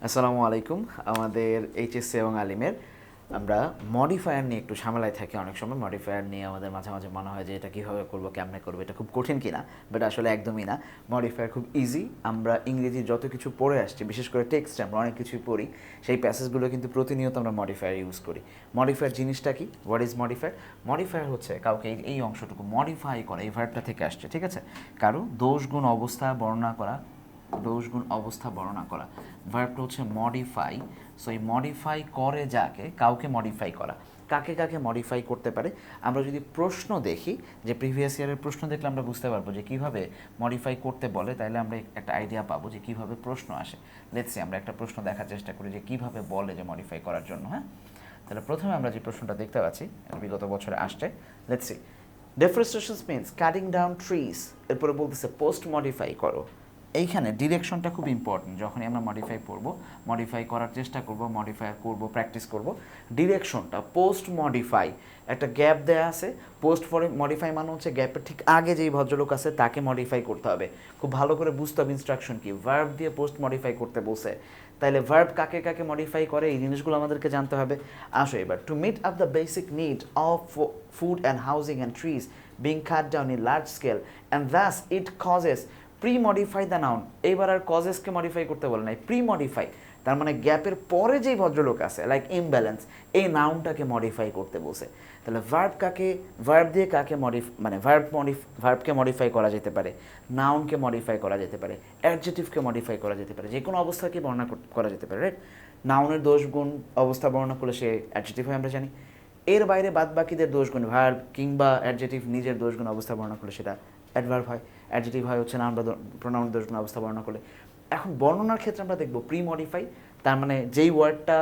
আসসালামু আলাইকুম। আমাদের এইচএসসি এবং আলিমের আমরা মডিফায়ার নিয়ে একটু ঝামেলায় থাকি। অনেক সময় মডিফায়ার নিয়ে আমাদের মাঝে মাঝে মনে হয় যে এটা কীভাবে করবো, কেমনে করবো, এটা খুব কঠিন কিনা। বাট আসলে একদমই না। মডিফায়ার খুব ইজি। আমরা ইংরেজি যত কিছু পড়ে আসছি, বিশেষ করে টেক্সটে আমরা অনেক কিছুই পড়ি, সেই প্যাসেজগুলো কিন্তু প্রতিনিয়ত আমরা মডিফায়ার ইউজ করি। মডিফায়ার জিনিসটা কি? What is modifier? মডিফায়ার হচ্ছে কাউকে এই অংশটুকু মডিফাই করা, এই ভার্বটা থেকে আসছে, ঠিক আছে? কারো দোষ গুণ অবস্থা বর্ণনা করা, দোষগুণ অবস্থা বর্ণনা করা। ভার্বটা হচ্ছে মডিফাই। সো এই মডিফাই করে যাকে, কাউকে মডিফাই করা। কাকে কাকে মডিফাই করতে পারে? আমরা যদি প্রশ্ন দেখি, যে প্রিভিয়াস ইয়ারের প্রশ্ন দেখলে আমরা বুঝতে পারবো যে কীভাবে মডিফাই করতে বলে, তাইলে আমরা একটা আইডিয়া পাবো যে কীভাবে প্রশ্ন আসে। লেটস সি আমরা একটা প্রশ্ন দেখার চেষ্টা করি যে কীভাবে বলে যে মডিফাই করার জন্য। হ্যাঁ, তাহলে প্রথমে আমরা যে প্রশ্নটা দেখতে পাচ্ছি বিগত বছরে আসছে। Let's see, deforestation means cutting down trees. এরপরে বলতেছে পোস্ট মডিফাই করো। এইখানে ডিরেকশনটা খুব ইম্পর্টেন্ট। যখনই আমরা মডিফাই করবো, মডিফাই করার চেষ্টা করব, মডিফাই করব, প্র্যাকটিস করব, ডিরেকশনটা পোস্ট মডিফাই, একটা গ্যাপ দেয়া আছে। পোস্ট মডিফাই মানে হচ্ছে গ্যাপের ঠিক আগে যেই ভদ্রলোক আছে তাকে মডিফাই করতে হবে। খুব ভালো করে বুঝতে হবে ইনস্ট্রাকশন কি। ভার্ব দিয়ে পোস্ট মডিফাই করতে বসে, তাইলে ভার্ব কাকে কাকে মডিফাই করে এই জিনিসগুলো আমাদেরকে জানতে হবে। আসো এবার, to meet up the basic need of food and housing and trees being cut down in large scale and thus it causes pre-modify the noun. এইবার আর কজেসকে মডিফাই করতে বলে নাই, প্রি-মডিফাই। তার মানে গ্যাপের পরে যেই ভদ্রলোক আছে, লাইক ইমব্যালেন্স, এই নাউনটাকে মডিফাই করতে বসে। তাহলে ভার্ব কাকে, ভার্ব দিয়ে কাকে ভার্বকে মডিফাই করা যেতে পারে, নাউনকে মডিফাই করা যেতে পারে, অ্যাডজেটিভকে মডিফাই করা যেতে পারে, যে কোনো অবস্থাকে বর্ণনা করা যেতে পারে, রাইট? নাউনের দোষ গুণ অবস্থা বর্ণনা করলে সে অ্যাডজেটিভ হয়, আমরা জানি। এর বাইরে বাদ বাকিদের দোষগুণ, ভার্ব কিংবা অ্যাডজেটিভ নিজের দোষগুণ অবস্থা বর্ণনা করলে সেটা অ্যাডভার্ব হয়। অ্যাডজেটিভ হয় হচ্ছে নাউন বা প্রোনাউন দোষগুণ অবস্থা বর্ণনা করলে। এখন বর্ণনার ক্ষেত্রে আমরা দেখব প্রি মডিফাই, তার মানে যেই ওয়ার্ডটা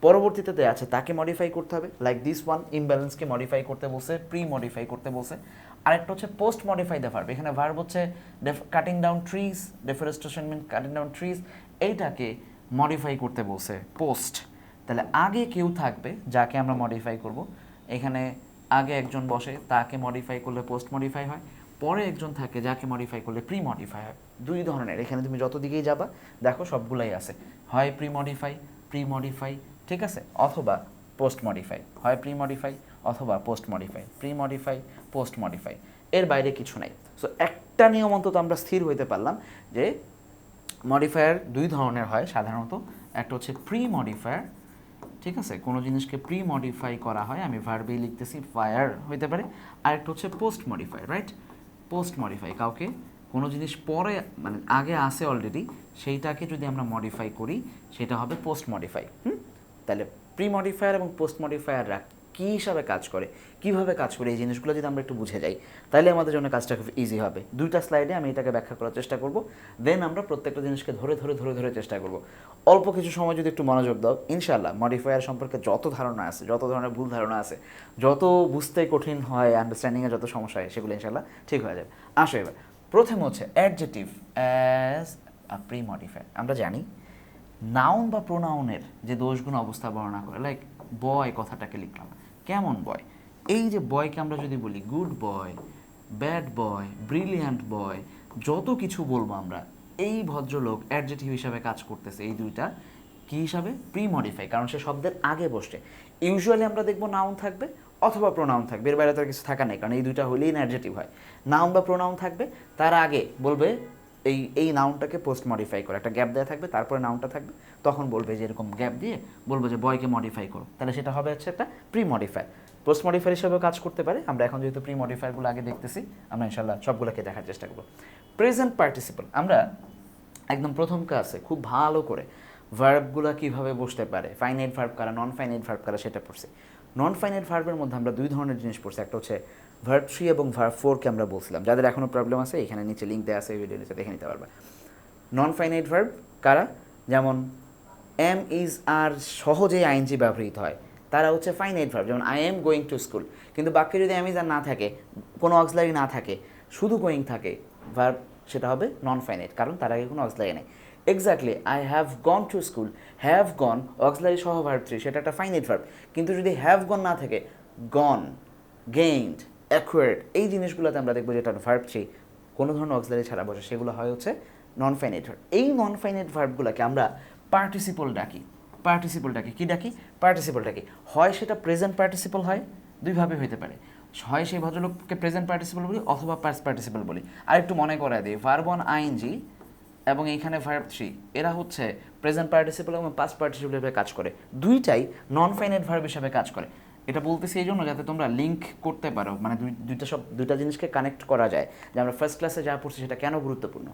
পরবর্তীতে দেওয়া আছে তাকে মডিফাই করতে হবে। লাইক দিস ওয়ান, ইমব্যালেন্সকে মডিফাই করতে বসে, প্রি মডিফাই করতে বসে। আরেকটা হচ্ছে পোস্ট মডিফাই দ্য ভার্ব। এখানে ভার্ব হচ্ছে কাটিং ডাউন ট্রিজ, ডেফরেস্টেশন মিন কাটিং ডাউন ট্রিজ, এইটাকে মডিফাই করতে বসে পোস্ট। তাহলে আগে কেউ থাকবে যাকে আমরা মডিফাই করব। এখানে আগে একজন বসে, তাকে মডিফাই করলে পোস্ট মডিফাই হয়। পরে একজন থাকে যাকে মডিফাই করলে প্রি মডিফাই হয়। দুই ধরনের, এখানে তুমি যত দিকেই যাবা দেখো সবগুলাই আছে। হয় প্রি মডিফাই, ঠিক আছে, অথবা পোস্ট মডিফাই। হয় প্রি মডিফাই অথবা post modify, pre modify, post modify, এর বাইরে কিছু নাই। সো একটা নিয়ম অন্তত আমরা স্থির হইতে পারলাম যে মডিফায়ার দুই ধরনের হয় সাধারণত। একটা হচ্ছে প্রি মডিফায়ার, ঠিক আছে, কোনো জিনিসকে প্রি মডিফাই করা হয়, আমি ভার্বেই লিখতেছি, ফায়ার হইতে পারে। আরেকটা হচ্ছে post modify, right? Post modify, কাউকে কোনো জিনিস পরে মানে আগে আসে অলরেডি, সেইটাকে যদি আমরা মডিফাই করি সেটা হবে পোস্ট মডিফাই। তাহলে প্রি মডিফায়ার এবং পোস্ট মডিফায়াররা কী হিসাবে কাজ করে, কীভাবে কাজ করে, এই জিনিসগুলো যদি আমরা একটু বুঝে যাই তাহলে আমাদের জন্য কাজটা খুব ইজি হবে। দুইটা স্লাইডে আমি এটাকে ব্যাখ্যা করার চেষ্টা করব, দেন আমরা প্রত্যেকটা জিনিসকে ধরে ধরে ধরে ধরে চেষ্টা করব। অল্প কিছু সময় যদি একটু মনোযোগ দাও, ইনশাআল্লাহ মডিফায়ার সম্পর্কে যত ধারণা আছে, যত ধরনের ভুল ধারণা আছে, যত বুঝতে কঠিন হয়, আন্ডারস্ট্যান্ডিংয়ে যত সমস্যা হয়, সেগুলো ইনশাআল্লাহ ঠিক হয়ে যাবে। আসো এবার, প্রথম হচ্ছে adjective as a pre modifier. আমরা জানি নাউন বা প্রোনাউনের যে দোষগুণ অবস্থা বর্ণনা করে, লাইক বয় কথাটাকে লিখলাম, কেমন বয়? এই যে বয়কে আমরা যদি বলি good boy, bad boy, brilliant বয়, যত কিছু বলবো আমরা, এই ভদ্রলোক অ্যাডজেটিভ হিসাবে কাজ করতেছে। এই দুইটা কী হিসাবে? প্রি মডিফাই, কারণ সে শব্দের আগে বসছে। ইউজুয়ালি আমরা দেখবো নাউন থাকবে অথবা প্রোনাউন থাকবে, এর বাইরে তার কিছু থাকা নেই, কারণ এই দুইটা হলেই না অ্যাডজেটিভ হয়। নাউন বা প্রোনাউন থাকবে, তার আগে বলবে এই নাউনটাকে পোস্ট মডিফাই করে, একটা গ্যাপ দেওয়া থাকবে, তারপরে নাউনটা থাকবে, তখন বলবে যে এরকম গ্যাপ দিয়ে বলবো যে বয়কে মডিফাই করো, তাহলে সেটা হবে হচ্ছে একটা প্রি মডিফাই। পোস্ট মডিফায়ার হিসেবেও কাজ করতে পারে। আমরা এখন যেহেতু প্রি মডিফায়ারগুলো আগে দেখতেছি, আমরা ইনশাল্লাহ সবগুলোকে দেখার চেষ্টা করবো। প্রেজেন্ট পার্টিসিপল, আমরা একদম প্রথম ক্লাসে খুব ভালো করে ভার্বগুলো কীভাবে বসতে পারে, ফাইনাইট ভার্ব কারা, নন ফাইনাইট ভার্ব কারা, সেটা পড়ছি। নন ফাইনাইট ভার্বের মধ্যে আমরা দুই ধরনের জিনিস পড়ছি। একটা হচ্ছে ভার্ব 3 এবং ভার্ব 4কে আমরা বলছিলাম। যাদের এখনও প্রবলেম আছে এখানে নিচে লিঙ্ক দেওয়া আছে, ভিডিও নিচে দেখে নিতে পারবে। নন ফাইনাইট ভার্ব কারা? যেমন এম ইজ আর সহজেই আইএনজি ব্যবহৃত হয়, তারা হচ্ছে ফাইনাইট ভার্ব। যেমন I am going to school, কিন্তু বাক্যে যদি এম ইজ আর না থাকে, কোনো অক্সিলারি না থাকে, শুধু গোয়িং থাকে ভার্ব, সেটা হবে নন ফাইনাইট, কারণ তার আগে কোনো অক্সিলারি নেই। Exactly, I have gone to school, have gone auxiliary সহ ভার্ব 3, সেটা একটা ফাইনাইট ভার্ব। কিন্তু যদি হ্যাভ গন না থাকে, গন, গেইনড, অ্যাকুয়ার্ড, এই জিনিসগুলোতে আমরা দেখবো যেটা ভার্ব 3 কোনো ধরনের অক্সিলারি ছাড়া বসে, সেগুলো হয় হচ্ছে নন ফাইনাইট ভার্ব। এই নন ফাইনাইট ভার্বগুলোকে আমরা পার্টিসিপল ডাকি। পার্টিসিপল ডাকি, কী ডাকি? পার্টিসিপল ডাকি। হয় সেটা প্রেজেন্ট পার্টিসিপল হয়, দুইভাবে হইতে পারে, হয় সেই ভদ্রলোককে প্রেজেন্ট পার্টিসিপল বলি অথবা পাস্ট পার্টিসিপল বলি। আর একটু মনে করায় দিই, ভার্ব ওয়ান আইএনজি এবং এইখানে ভার্ব থ্রি, এরা হচ্ছে প্রেজেন্ট পার্টিসিপল এবং পাস্ট পার্টিসিপল হিসেবে কাজ করে, দুইটাই নন ফাইনাইট ভার্ব হিসেবে কাজ করে। এটা বলতেছি এই জন্য যাতে তোমরা লিঙ্ক করতে পারো, মানে দুইটা জিনিসকে কানেক্ট করা যায়, যে আমরা ফার্স্ট ক্লাসে যা পড়ছি সেটা কেন গুরুত্বপূর্ণ।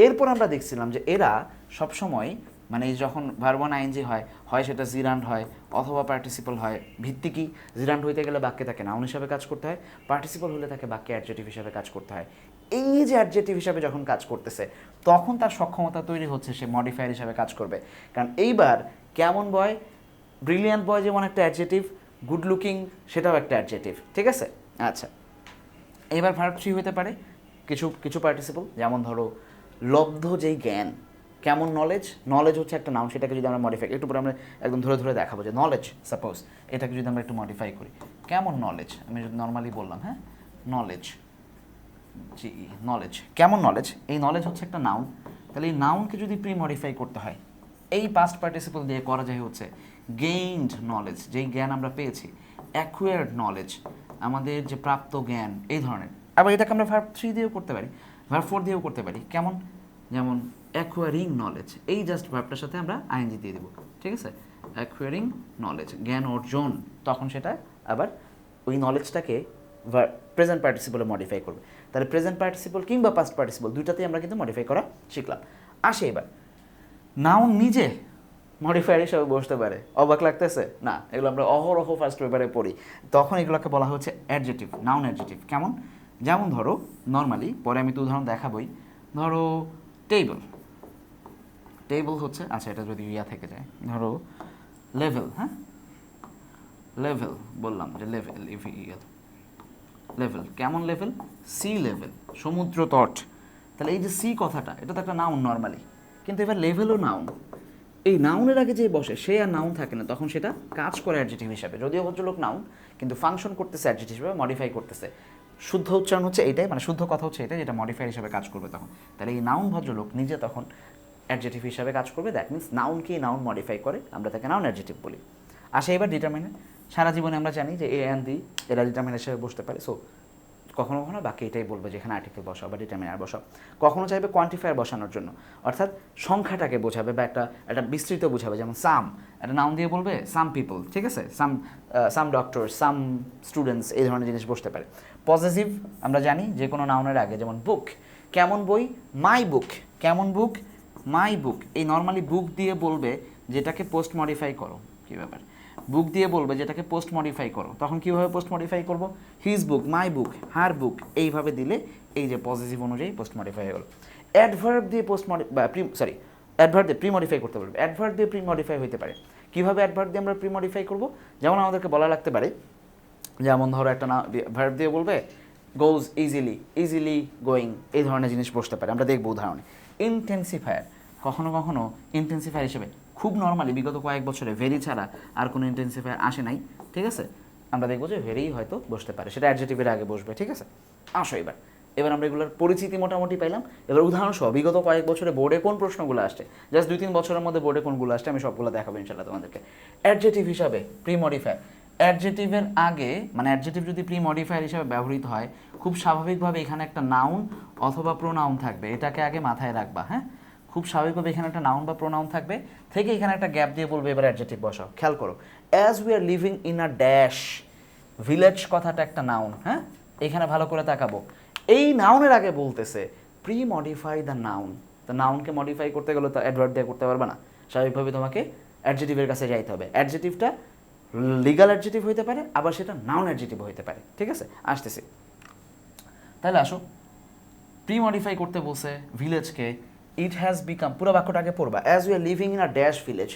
এরপর আমরা দেখছিলাম যে এরা সবসময় মানে যখন ভার্ব ওয়ান আইএনজি হয়, হয় সেটা জিরান্ড হয় অথবা পার্টিসিপল হয়। ভিত্তি কি? জিরান্ড হইতে গেলে বাক্যে তাকে নাউন হিসাবে কাজ করতে হয়, পার্টিসিপল হলে তাকে বাক্যে অ্যাডজেক্টিভ হিসাবে কাজ করতে হয়। এই যে অ্যাডজেক্টিভ হিসাবে যখন কাজ করতেছে তখন তার সক্ষমতা তৈরি হচ্ছে সে মডিফায়ার হিসাবে কাজ করবে। কারণ এইবার কেমন বয়, ব্রিলিয়ান্ট বয় যেমন একটা অ্যাডজেক্টিভ, গুড লুকিং সেটাও একটা অ্যাডজেক্টিভ, ঠিক আছে? আচ্ছা, এবার ভার্ব থ্রি হতে পারে কিছু কিছু পার্টিসিপল, যেমন ধরো লব্ধ যেই জ্ঞান, কেমন নলেজ, নলেজ হচ্ছে একটা নাউন, সেটাকে যদি আমরা মডিফাই একটু পরে আমরা একদম ধরে ধরে দেখাবো যে নলেজ, সাপোজ এটাকে যদি আমরা একটু মডিফাই করি, কেমন নলেজ, আমি যদি নর্মালি বললাম, হ্যাঁ নলেজ, জি নলেজ, কেমন নলেজ, এই নলেজ হচ্ছে একটা নাউন, তাহলে এই নাউনকে যদি প্রি মডিফাই করতে হয় এই পাস্ট পার্টিসিপল দিয়ে করা যায় হচ্ছে গেইনড নলেজ, যেই জ্ঞান আমরা পেয়েছি, অ্যাকুয়ার্ড নলেজ, আমাদের যে প্রাপ্ত জ্ঞান, এই ধরনের। আবার এটাকে আমরা ভার্ব থ্রি দিয়েও করতে পারি, ভার্ব ফোর দিয়েও করতে পারি, কেমন, যেমন অ্যাকোয়ারিং নলেজ, এই জাস্ট ভার্বটার সাথে আমরা আইএনজি দিয়ে দেবো, ঠিক আছে? অ্যাকোয়ারিং নলেজ, জ্ঞান অর্জন, তখন সেটা আবার ওই নলেজটাকে প্রেজেন্ট পার্টিসিপলে মডিফাই করবে। তাহলে প্রেজেন্ট পার্টিসিপল কিংবা পাস্ট পার্টিসিপল দুইটাতেই আমরা কিন্তু মডিফাই করা শিখলাম। আসে এবার নাউন নিজে মডিফায়ার হিসাবে বসতে পারে, অবাক লাগতেছে না? এগুলো আমরা অহরহ ফার্স্ট পেপারে পড়ি, তখন এগুলোকে বলা হচ্ছে অ্যাডজেক্টিভ, নাউন অ্যাডজেক্টিভ। কেমন? যেমন ধরো নর্মালি, পরে আমি তো উদাহরণ দেখাবই, ধরো টেবল, টেবল হচ্ছে, আচ্ছা এটা যদি ইয়া থেকে যায়, ধরো লেভেল, হ্যাঁ লেভেল বললাম যে লেভেল, লেভেল, কেমন লেভেল? সি লেভেল, সমুদ্র তট। তাহলে এই যে সি কথাটা, এটা তো একটা নাউন নর্মালি, কিন্তু এবার লেভেলও নাউন। এই নাউনের আগে যে বসে সে আর নাউন থাকে না, তখন সেটা কাজ করে অ্যাডজেক্টিভ হিসাবে, যদিও ভদ্রলোক নাউন কিন্তু ফাংশন করতেছে অ্যাডজেক্টিভ হিসাবে, মডিফাই করতেছে। শুদ্ধ উচ্চারণ হচ্ছে এটাই, মানে শুদ্ধ কথা হচ্ছে এটাই, যেটা মডিফায়ার হিসাবে কাজ করবে তখন। তাহলে এই নাউন ভদ্রলোক নিজে তখন অ্যাডজেক্টিভ হিসাবে কাজ করবে, দ্যাট মিনস নাউনকেই নাউন মডিফাই করে, আমরা তাকে নাউন অ্যাডজেক্টিভ বলি। আসে এবার ডিটারমিনেন্ট। সারা জীবনে আমরা জানি যে এ অ্যান্ড দি এরা ডিটারমিনেন্ট হিসেবে বসতে পারে, সো কখনো কখনো বাকি এটাই বলবে যেখানে আর্টিকেল বসাও বা ডিটারমিনার বসাও। কখনো চাইবে কোয়ান্টিফায়ার বসানোর জন্য, অর্থাৎ সংখ্যাটাকে বোঝাবে বা একটা বিস্তৃত বোঝাবে, যেমন সাম, একটা নাউন দিয়ে বলবে সাম পিপল, ঠিক আছে, সাম ডক্টর, সাম স্টুডেন্টস, এই ধরনের জিনিস বসতে পারে। পজিটিভ আমরা জানি যে কোনো নাউনের আগে, যেমন বুক, কেমন বই, মাই বুক, কেমন বুক, মাই বুক। এই নর্মালি বুক দিয়ে বলবে যেটাকে পোস্ট মডিফাই করো, কী ব্যাপার, বুক দিয়ে বলবে যেটাকে পোস্ট মডিফাই করো, তখন কীভাবে পোস্ট মডিফাই করবো, হিজ বুক, মাই বুক, হার বুক, এইভাবে দিলে এই যে পজিটিভ অনুযায়ী পোস্ট মডিফাই হলো। অ্যাডভার্ব দিয়ে পোস্ট অ্যাডভার্ব দিয়ে প্রি মডিফাই করতে বলবে, অ্যাডভার্ব দিয়ে প্রি মডিফাই হতে পারে। কীভাবে অ্যাডভার্ব দিয়ে আমরা প্রি মডিফাই করবো? যেমন আমাদেরকে বলা লাগতে পারে, যেমন ধরো একটা ভার্ব দিয়ে বলবে গোজ ইজিলি, ইজিলি গোয়িং, এই ধরনের জিনিস বসতে পারে, আমরা দেখবো উদাহরণে। ইনটেন্সিফায়ার, কখনো কখনো ইনটেন্সিফায়ার হিসেবে, খুব নর্মালি বিগত কয়েক বছরে ভেরি ছাড়া আর কোনো ইনটেন্সিফায়ার আসে নাই, ঠিক আছে, আমরা দেখবো যে ভেরিই হয়তো বসতে পারে, সেটা অ্যাডজেক্টিভের আগে বসবে, ঠিক আছে? আসো এবার আমরা এগুলোর পরিচিতি মোটামুটি পাইলাম। এবার উদাহরণসহ বিগত কয়েক বছরে বোর্ডে কোন প্রশ্নগুলো আসছে, জাস্ট 2-3 বছরের মধ্যে বোর্ডে কোনগুলো আসছে আমি সবগুলো দেখাবো ইনশাল্লাহ তোমাদেরকে। অ্যাডজেক্টিভ হিসাবে প্রি মডিফায়ার, অ্যাডজেক্টিভের আগে, মানে অ্যাডজেক্টিভ যদি প্রি মডিফায়ার হিসাবে ব্যবহৃত হয়, খুব স্বাভাবিকভাবে এখানে একটা নাউন অথবা প্রোনাউন থাকবে, এটাকে আগে মাথায় রাখবা, হ্যাঁ, খুব স্বাভাবিকভাবে এখানে একটা নাউন বা প্রোনাউন থাকবে, থেকে এখানে একটা গ্যাপ দিয়ে বলবে এবার অ্যাডজেক্টিভ বসাও। খেয়াল করো, as we are living in a dash, village কথাটা একটা নাউন, হ্যাঁ, এখানে ভালো করে তাকাবো, এই নাউনের আগে বলতেছে প্রি মডিফাই দ্য নাউন। তো নাউনকে মডিফাই করতে গেলে তো অ্যাডভার্ব দিয়ে করতে পারবে না, স্বাভাবিকভাবে তোমাকে অ্যাডজেক্টিভের কাছে যাইতে হবে। অ্যাডজেক্টিভটা লিগাল অ্যাডজেক্টিভ হইতে পারে, আবার সেটা নাউন অ্যাডজেক্টিভ হইতে পারে, ঠিক আছে? আসতেছি, তাহলে আসো, প্রি মডিফাই করতে বলছে ভিলেজকে, ইট হ্যাজ বিকাম, পুরো বাক্যটা আগে পড়বা, as we are living in a dash village,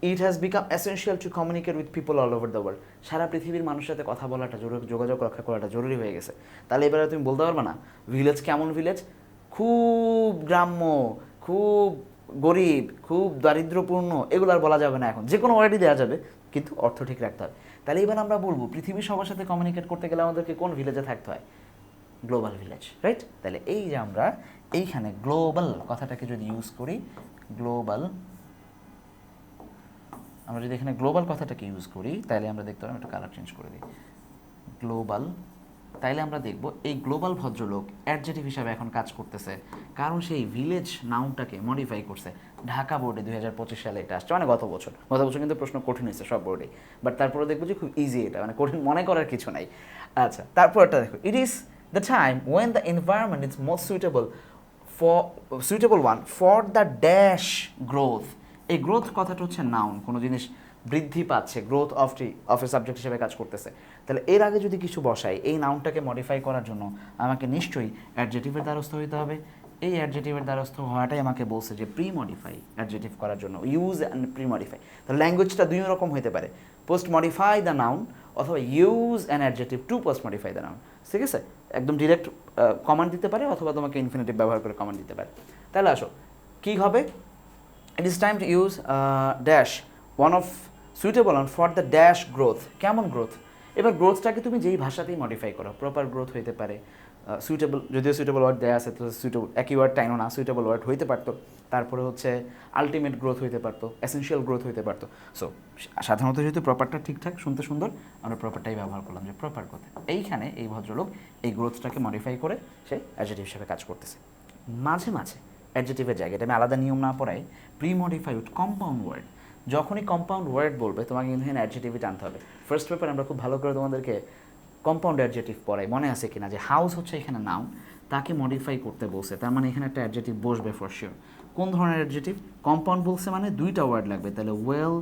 it has become essential to communicate with people all over the world, সারা পৃথিবীর মানুষের সাথে কথা বলাটা, যোগাযোগ রক্ষা করাটা জরুরি হয়ে গেছে। তাহলে এবারে তুমি বলতে পারবে না ভিলেজ কেমন ভিলেজ, খুব গ্রাম্য, খুব গরিব, খুব দারিদ্র্যপূর্ণ, এগুলো আর বলা যাবে না, এখন যে কোনো ওয়ার্ডই দেওয়া যাবে, কিন্তু অর্থ ঠিক রাখতে হবে। তাহলে এবার আমরা বলবো পৃথিবীর সবার সাথে কমিউনিকেট করতে গেলে আমাদেরকে কোন ভিলেজে থাকতে হয়, গ্লোবাল ভিলেজ, রাইট? তাহলে এই যে আমরা এইখানে গ্লোবাল কথাটাকে যদি ইউজ করি, গ্লোবাল আমরা যদি এখানে গ্লোবাল কথাটাকে ইউজ করি তাহলে আমরা দেখতে পারবো, একটা কালার চেঞ্জ করে দিই, গ্লোবাল। তাইলে আমরা দেখব এই গ্লোবাল ভদ্রলোক অ্যাডজেটিভ হিসাবে এখন কাজ করতেছে, কারণ সেই ভিলেজ নাউনটাকে মডিফাই করছে। ঢাকা বোর্ডে 2025 সালে এটা আসছে, মানে গত বছর কিন্তু প্রশ্ন কঠিন হয়েছে সব বোর্ডে, বাট তারপরে দেখবো যে খুব ইজি, এটা মানে কঠিন মনে করার কিছু নাই। আচ্ছা, তারপরটা দেখো, it is the time when the environment is most suitable one for the dash growth. এই গ্রোথ কথাটা হচ্ছে নাউন, কোনো জিনিস বৃদ্ধি পাচ্ছে, গ্রোথ অফ এ সাবজেক্ট হিসেবে কাজ করতেছে। তাহলে এর আগে যদি কিছু বসাই, এই নাউনটাকে মডিফাই করার জন্য আমাকে নিশ্চয়ই অ্যাডজেটিভের দ্বারস্থ হইতে হবে। এই অ্যাডজেটিভের দ্বারস্থ হওয়াটাই আমাকে বলছে যে প্রি মডিফাই অ্যাডজেটিভ করার জন্য, ইউজ অ্যান্ড প্রি মডিফাই। তাহলে ল্যাঙ্গুয়েজটা দুই রকম হতে পারে, পোস্ট মডিফাই দ্য নাউন অথবা use an adjective to post modify the noun. ঠিক আছে, একদম ডিরেক্ট কমান্ড দিতে পারে অথবা তোমাকে ইনফিনিটিভ ব্যবহার করে কমান্ড দিতে পারে। তাহলে আসো কী হবে, it is time to use dash one of suitable on for the dash growth. কেমন গ্রোথ? এবার গ্রোথটাকে তুমি যেই ভাষাতেই মডিফাই করো, প্রপার গ্রোথ হইতে পারে, সুইটেবল, যদিও সুইটেবল ওয়ার্ড দেওয়া আছে তো সুইটেবল একই ওয়ার্ড টাইনও না, সুইটেবল ওয়ার্ড হইতে পারতো, তারপরে হচ্ছে আলটিমেট গ্রোথ হইতে পারতো, এসেনশিয়াল গ্রোথ হইতে পারতো। সো সাধারণত যেহেতু প্রপারটা ঠিকঠাক শুনতে সুন্দর, আমরা প্রপারটাই ব্যবহার করলাম যে প্রপার গ্রোথ। এইখানে এই ভদ্রলোক এই গ্রোথটাকে মডিফাই করে সে অ্যাডজেটিভ হিসেবে কাজ করতেছে। মাঝে মাঝে অ্যাডজেটিভের জায়গায় আমি আলাদা নিয়ম না পড়াই, pre modify with compound word, যখনই কম্পাউন্ড ওয়ার্ড বলবে তোমাকে কিন্তু এখানে অ্যাডজেটিভই টানতে হবে। ফার্স্ট পেপার আমরা খুব ভালো করে তোমাদেরকে কম্পাউন্ড অ্যাডজেটিভ পড়াই, মনে আছে কিনা, যে হাউস হচ্ছে এখানে নাউন, তাকে মডিফাই করতে বলছে, তার মানে এখানে একটা অ্যাডজেটিভ বসবে ফর শিওর। কোন ধরনের অ্যাডজেটিভ? কম্পাউন্ড বলছে মানে দুইটা ওয়ার্ড লাগবে, তাহলে ওয়েল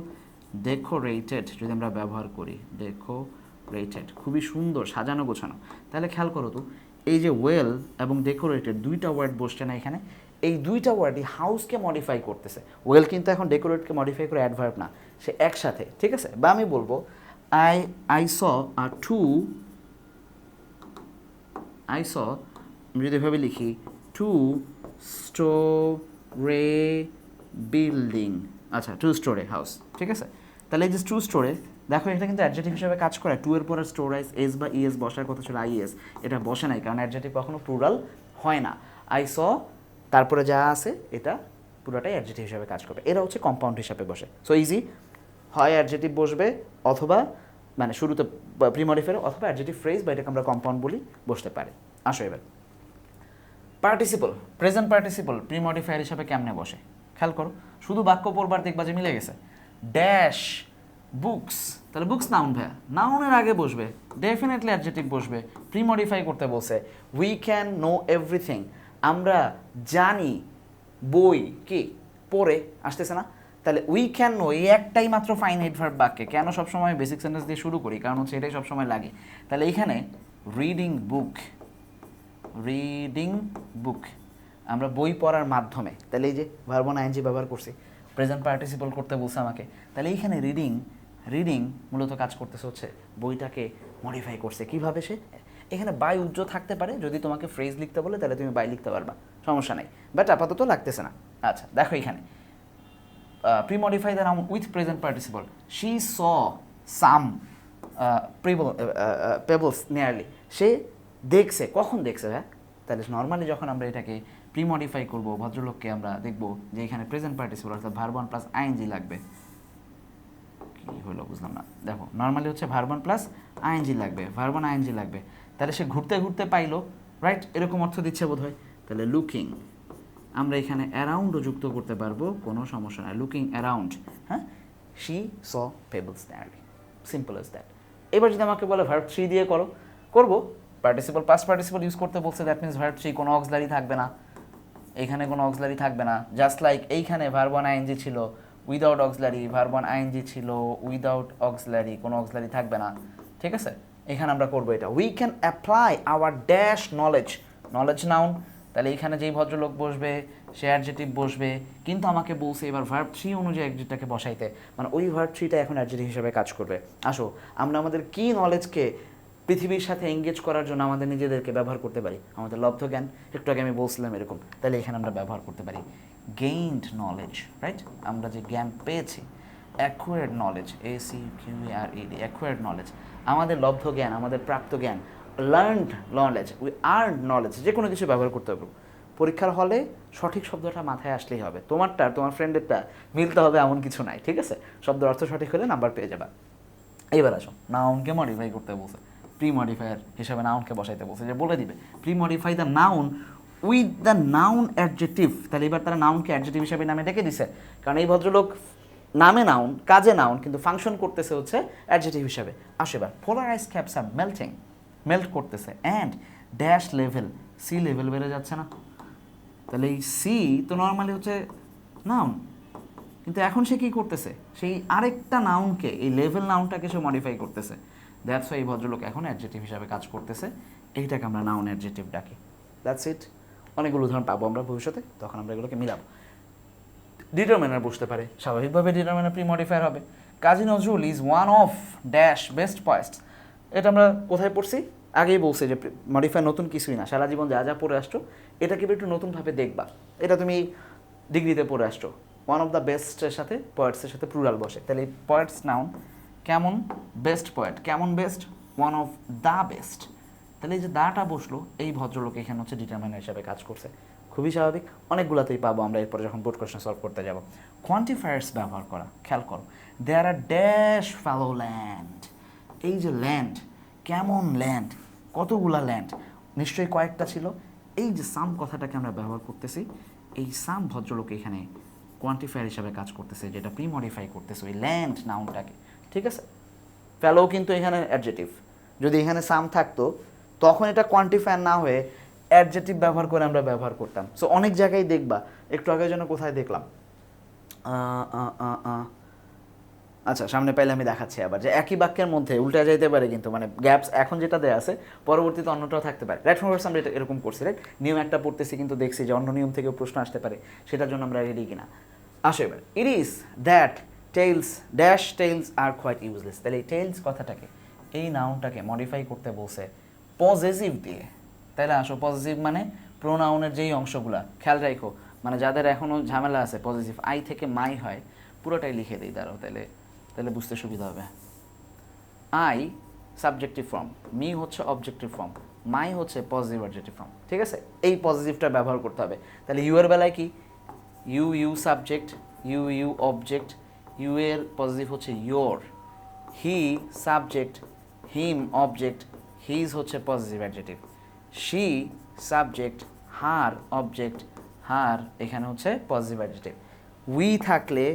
ডেকোরেটেড যদি আমরা ব্যবহার করি, ডেকোরেটেড খুবই সুন্দর সাজানো গোছানো। তাহলে খেয়াল করো তো, এই যে ওয়েল এবং ডেকোরেটেড দুইটা ওয়ার্ড বসছে না এখানে, এই দুইটা ওয়ার্ডই হাউসকে মডিফাই করতেছে। ওয়েল কিন্তু এখন ডেকোরেটকে মডিফাই করে অ্যাডভার্ব না, সে একসাথে, ঠিক আছে। বা আমি বলবো আই স আমি যদি এভাবে লিখি, টু স্টোরে বিল্ডিং, আচ্ছা টু স্টোরে হাউস, ঠিক আছে। তাহলে এই যে টু স্টোরে, দেখো এটা কিন্তু অ্যাডজেটিভ হিসেবে কাজ করে। টু এর পরে স্টোরাইজ এস বা ইএস বসার কথা ছিল, আইএস, এটা বসে নাই কারণ অ্যাডজেটিভ কখনো প্লুরাল হয় না। আই স তারপরে যা আছে এটা পুরোটাই অ্যাডজেটিভ হিসাবে কাজ করবে, এরা হচ্ছে কম্পাউন্ড হিসাবে বসে। সো ইজি, হয় অ্যাডজেটিভ বসবে অথবা মানে শুরুতে প্রিমডিফায়ার অথবা অ্যাডজেটিভ ফ্রেজ, বা এটাকে আমরা কম্পাউন্ড বলি, বসতে পারে। আসো এবার পার্টিসিপল, প্রেজেন্ট পার্টিসিপল প্রিমডিফায়ার হিসাবে কেমনে বসে খেয়াল করো। শুধু বাক্য পড়বার দেখবা যে মিলে গেছে। ড্যাশ বুকস, তাহলে বুকস নাউন ভাইয়া, নাউনের আগে বসবে, ডেফিনেটলি অ্যাডজেটিভ বসবে, প্রিমডিফাই করতে বলছে। উই ক্যান নো এভরিথিং, আমরা জানি বই কি পড়ে, আসতেছে না? তাহলে উই ক্যান নো এই একটাই মাত্র ফাইনাইট ভার্ব বাক্যে, কেন সবসময় বেসিক সেন্টেন্স দিয়ে শুরু করি, কারণ হচ্ছে এটাই সবসময় লাগে। তাহলে এইখানে রিডিং বুক আমরা বই পড়ার মাধ্যমে, তাহলে এই যে ভার্ব অন আইএনজি ব্যবহার করছি, প্রেজেন্ট পার্টিসিপল করতে বলছে আমাকে, তাহলে এইখানে রিডিং মূলত কাজ করতেছে হচ্ছে বইটাকে মডিফাই করছে। কিভাবে সে, এখানে বাই উজ্জ্ব থাকতে পারে, যদি তোমাকে ফ্রেজ লিখতে বলে তাহলে তুমি বাই লিখতে পারবা, সমস্যা নাই, বাট আপাতত লাগতেছে না। আচ্ছা দেখো এখানে premodify the noun with present participle, she saw some pebbles nearly, সে দেখছে, কখন দেখছে হ্যাঁ? তাহলে নর্মালি যখন আমরা এটাকে প্রিমডিফাই করবো ভদ্রলোককে, আমরা দেখবো যে এখানে প্রেজেন্ট পার্টিসিপল অর্থাৎ ভার্ব ওয়ান প্লাস আইএনজি লাগবে। কি হলো বুঝলাম না, দেখো নর্মালি হচ্ছে ভার্ব ওয়ান প্লাস আইএনজি লাগবে, ভার্ব ওয়ান আইএনজি লাগবে, তাহলে সে ঘুরতে ঘুরতে পাইলো, রাইট, এরকম অর্থ দিচ্ছে বোধ হয়। তাহলে লুকিং, আমরা এখানে অ্যারাউন্ডও যুক্ত করতে পারবো, কোনো সমস্যা নাই, লুকিং অ্যারাউন্ড, হ্যাঁ, she saw pebbles nearly, simple as that. এবার যদি আমাকে বলে ভার্ব থ্রি দিয়ে করবো, পার্টিসিপল পাস্ট পার্টিসিপল ইউজ করতে বলছে, দ্যাট মিনস ভার্ব থ্রি কোনো অক্সিলারি থাকবে না, এখানে কোনো অক্সিলারি থাকবে না, জাস্ট লাইক এইখানে ভার্ব ওয়ান আইএনজি ছিল without auxiliary, verb one ING ছিল উইদাউট অক্সিলারি, কোনো অক্সিলারি থাকবে না, ঠিক আছে। এখানে আমরা করবো এটা, we can apply our dash knowledge noun, তাহলে এইখানে যেই ভদ্রলোক বসবে সে অ্যাডজেটিভ বসবে, কিন্তু আমাকে বলছে এবার ভার্ব থ্রি অনুযায়ী অ্যাডজেক্টটাকে বসাইতে, মানে ওই ভার্ব থ্রিটা এখন অ্যাডজেক্টিভ হিসেবে কাজ করবে। আসো আমরা আমাদের কি নলেজকে পৃথিবীর সাথে এঙ্গেজ করার জন্য আমাদের নিজেদেরকে ব্যবহার করতে পারি, আমাদের লব্ধ জ্ঞান, একটু আগে আমি বলছিলাম এরকম, তাহলে এখানে আমরা ব্যবহার করতে পারি গেইনড নলেজ, রাইট, আমরা যে জ্ঞান পেয়েছি, acquired knowledge, ACQUARED, acquired knowledge, আমাদের লব্ধ জ্ঞান, আমাদের প্রাপ্ত জ্ঞান, learned knowledge, we earn knowledge, যে কোনো কিছু ব্যবহার করতে পারবো। পরীক্ষার হলে সঠিক শব্দটা মাথায় আসলেই হবে, তোমারটা তোমার ফ্রেন্ডেরটা মিলতে হবে এমন কিছু নাই, ঠিক আছে? শব্দের অর্থ সঠিক হলে নাম্বার পেয়ে যাবা। এইবার আসো, নাউনকে মডিফাই করতে বলছে, প্রি মডিফায়ার হিসাবে নাউনকে বসাইতে বলছে, যে বলে দিবে pre modify the noun with the noun adjective. তাহলে এবার তারা নাউনকে অ্যাডজেক্টিভ হিসাবে নামে ডেকে দিছে, কারণ এই ভদ্রলোক নামে নাউন, কাজে নাউন, কিন্তু ফাংশন করতেছে হচ্ছে অ্যাডজেক্টিভ হিসাবে। আসো এবার, polar ice caps are melting, melt করতেছে, and dash level, sea level বেড়ে যাচ্ছে না? তাহলে এই সি তো নর্মালি হচ্ছে নাউন, কিন্তু এখন সে কী করতেছে, সেই আরেকটা নাউনকে, এই লেভেল নাউনটাকে সে মডিফাই করতেছে। দ্যাটস ওয়াই এই ভদ্রলোক এখন অ্যাডজেক্টিভ হিসাবে কাজ করতেছে, এইটাকে আমরা নাউন অ্যাডজেক্টিভ ডাকি। That's it. অনেকগুলো উদাহরণ পাবো আমরা ভবিষ্যতে, তখন আমরা এগুলোকে মিলাবো। ডিটারমিনার বসতে পারে, স্বাভাবিকভাবে ডিটারমিনার প্রি মডিফায়ার হবে। Kazi Nazrul is one of dash best poets, এটা আমরা কোথায় পড়ছি? আগেই বলছে যে মডিফায়ার নতুন কিছুই না, সারা জীবন যা যা পড়ে আসছো এটাকে একটু নতুনভাবে দেখবা। এটা তুমি ডিগ্রিতে পড়ে আসছো, ওয়ান অফ দ্য বেস্টের সাথে পয়েটসের সাথে প্লুরাল বসে, তাহলে এই পয়েটস নাউন কেমন? বেস্ট পয়েট, কেমন best? One of the best. তাহলে এই যে দাটা বসলো, এই ভদ্রলোক এখানে হচ্ছে ডিটারমিনার হিসাবে কাজ করছে, খুবই স্বাভাবিক। অনেকগুলোতেই পাবো আমরা এরপরে যখন বোর্ড কোয়েশ্চেন সলভ করতে যাব। কোয়ান্টিফায়ার্স ব্যবহার করা, খেয়াল করো, দেয়ার আর ড্যাশ ফ্যালো ল্যান্ড। এই যে ল্যান্ড, কেমন ল্যান্ড, কতগুলা ল্যান্ড, নিশ্চয়ই কয়েকটা ছিল। এই যে সাম কথাটাকে আমরা ব্যবহার করতেছি, এই সাম ভদ্রলোক এখানে কোয়ান্টিফায়ার হিসাবে কাজ করতেছে, যেটা প্রি মডিফাই করতেছে ওই ল্যান্ড নাউনটাকে, ঠিক আছে? ফ্যালো কিন্তু এখানে অ্যাডজেটিভ, যদি এখানে সাম থাকতো তখন এটা কোয়ান্টিফায়ার না হয়ে অ্যাডজেটিভ ব্যবহার করে আমরা ব্যবহার করতাম। সো অনেক জায়গায় দেখবা, একটু আগে যেন কোথায় দেখলাম, আচ্ছা সামনে পাইলে আমি দেখাচ্ছি আবার, যে একই বাক্যের মধ্যে উল্টা যাইতে পারে, কিন্তু মানে গ্যাপস এখন যেটা দেওয়া আছে পরবর্তীতে অন্যটাও থাকতে পারে। রাইট ফ্রম আমরা এটা এরকম করছি, রাইট? নিয়ম একটা পড়তেছি কিন্তু দেখছি যে অন্য নিয়ম থেকেও প্রশ্ন আসতে পারে, সেটার জন্য আমরা রেডি কিনা। আসো এবার, it is that tails dash tails are quite useless. তাহলে এই টেইলস কথাটাকে, এই নাউনটাকে মডিফাই করতে বলছে পজেসিভ দিয়ে। তাহলে আসো, পজিটিভ মানে প্রোনাউনের যেই অংশগুলা, খেয়াল রাখো, মানে যাদের এখনও ঝামেলা আছে, পজিটিভ আই থেকে মাই হয়, পুরোটাই লিখে দিই, দাঁড়াও, তাহলে তাহলে বুঝতে সুবিধা হবে। আই সাবজেক্টিভ ফর্ম, মি হচ্ছে অবজেক্টিভ ফর্ম, মাই হচ্ছে পজিটিভ অবজেক্টিভ ফর্ম, ঠিক আছে? এই পজিটিভটা ব্যবহার করতে হবে। তাহলে ইউ এর বেলায় কি, you you subject, you you object, you এর পজিটিভ হচ্ছে your, he subject, him object, his হচ্ছে positive adjective, she subject, her object, her এখানে হচ্ছে পজিটিভ অ্যাডজেক্টিভ, উই থাকলে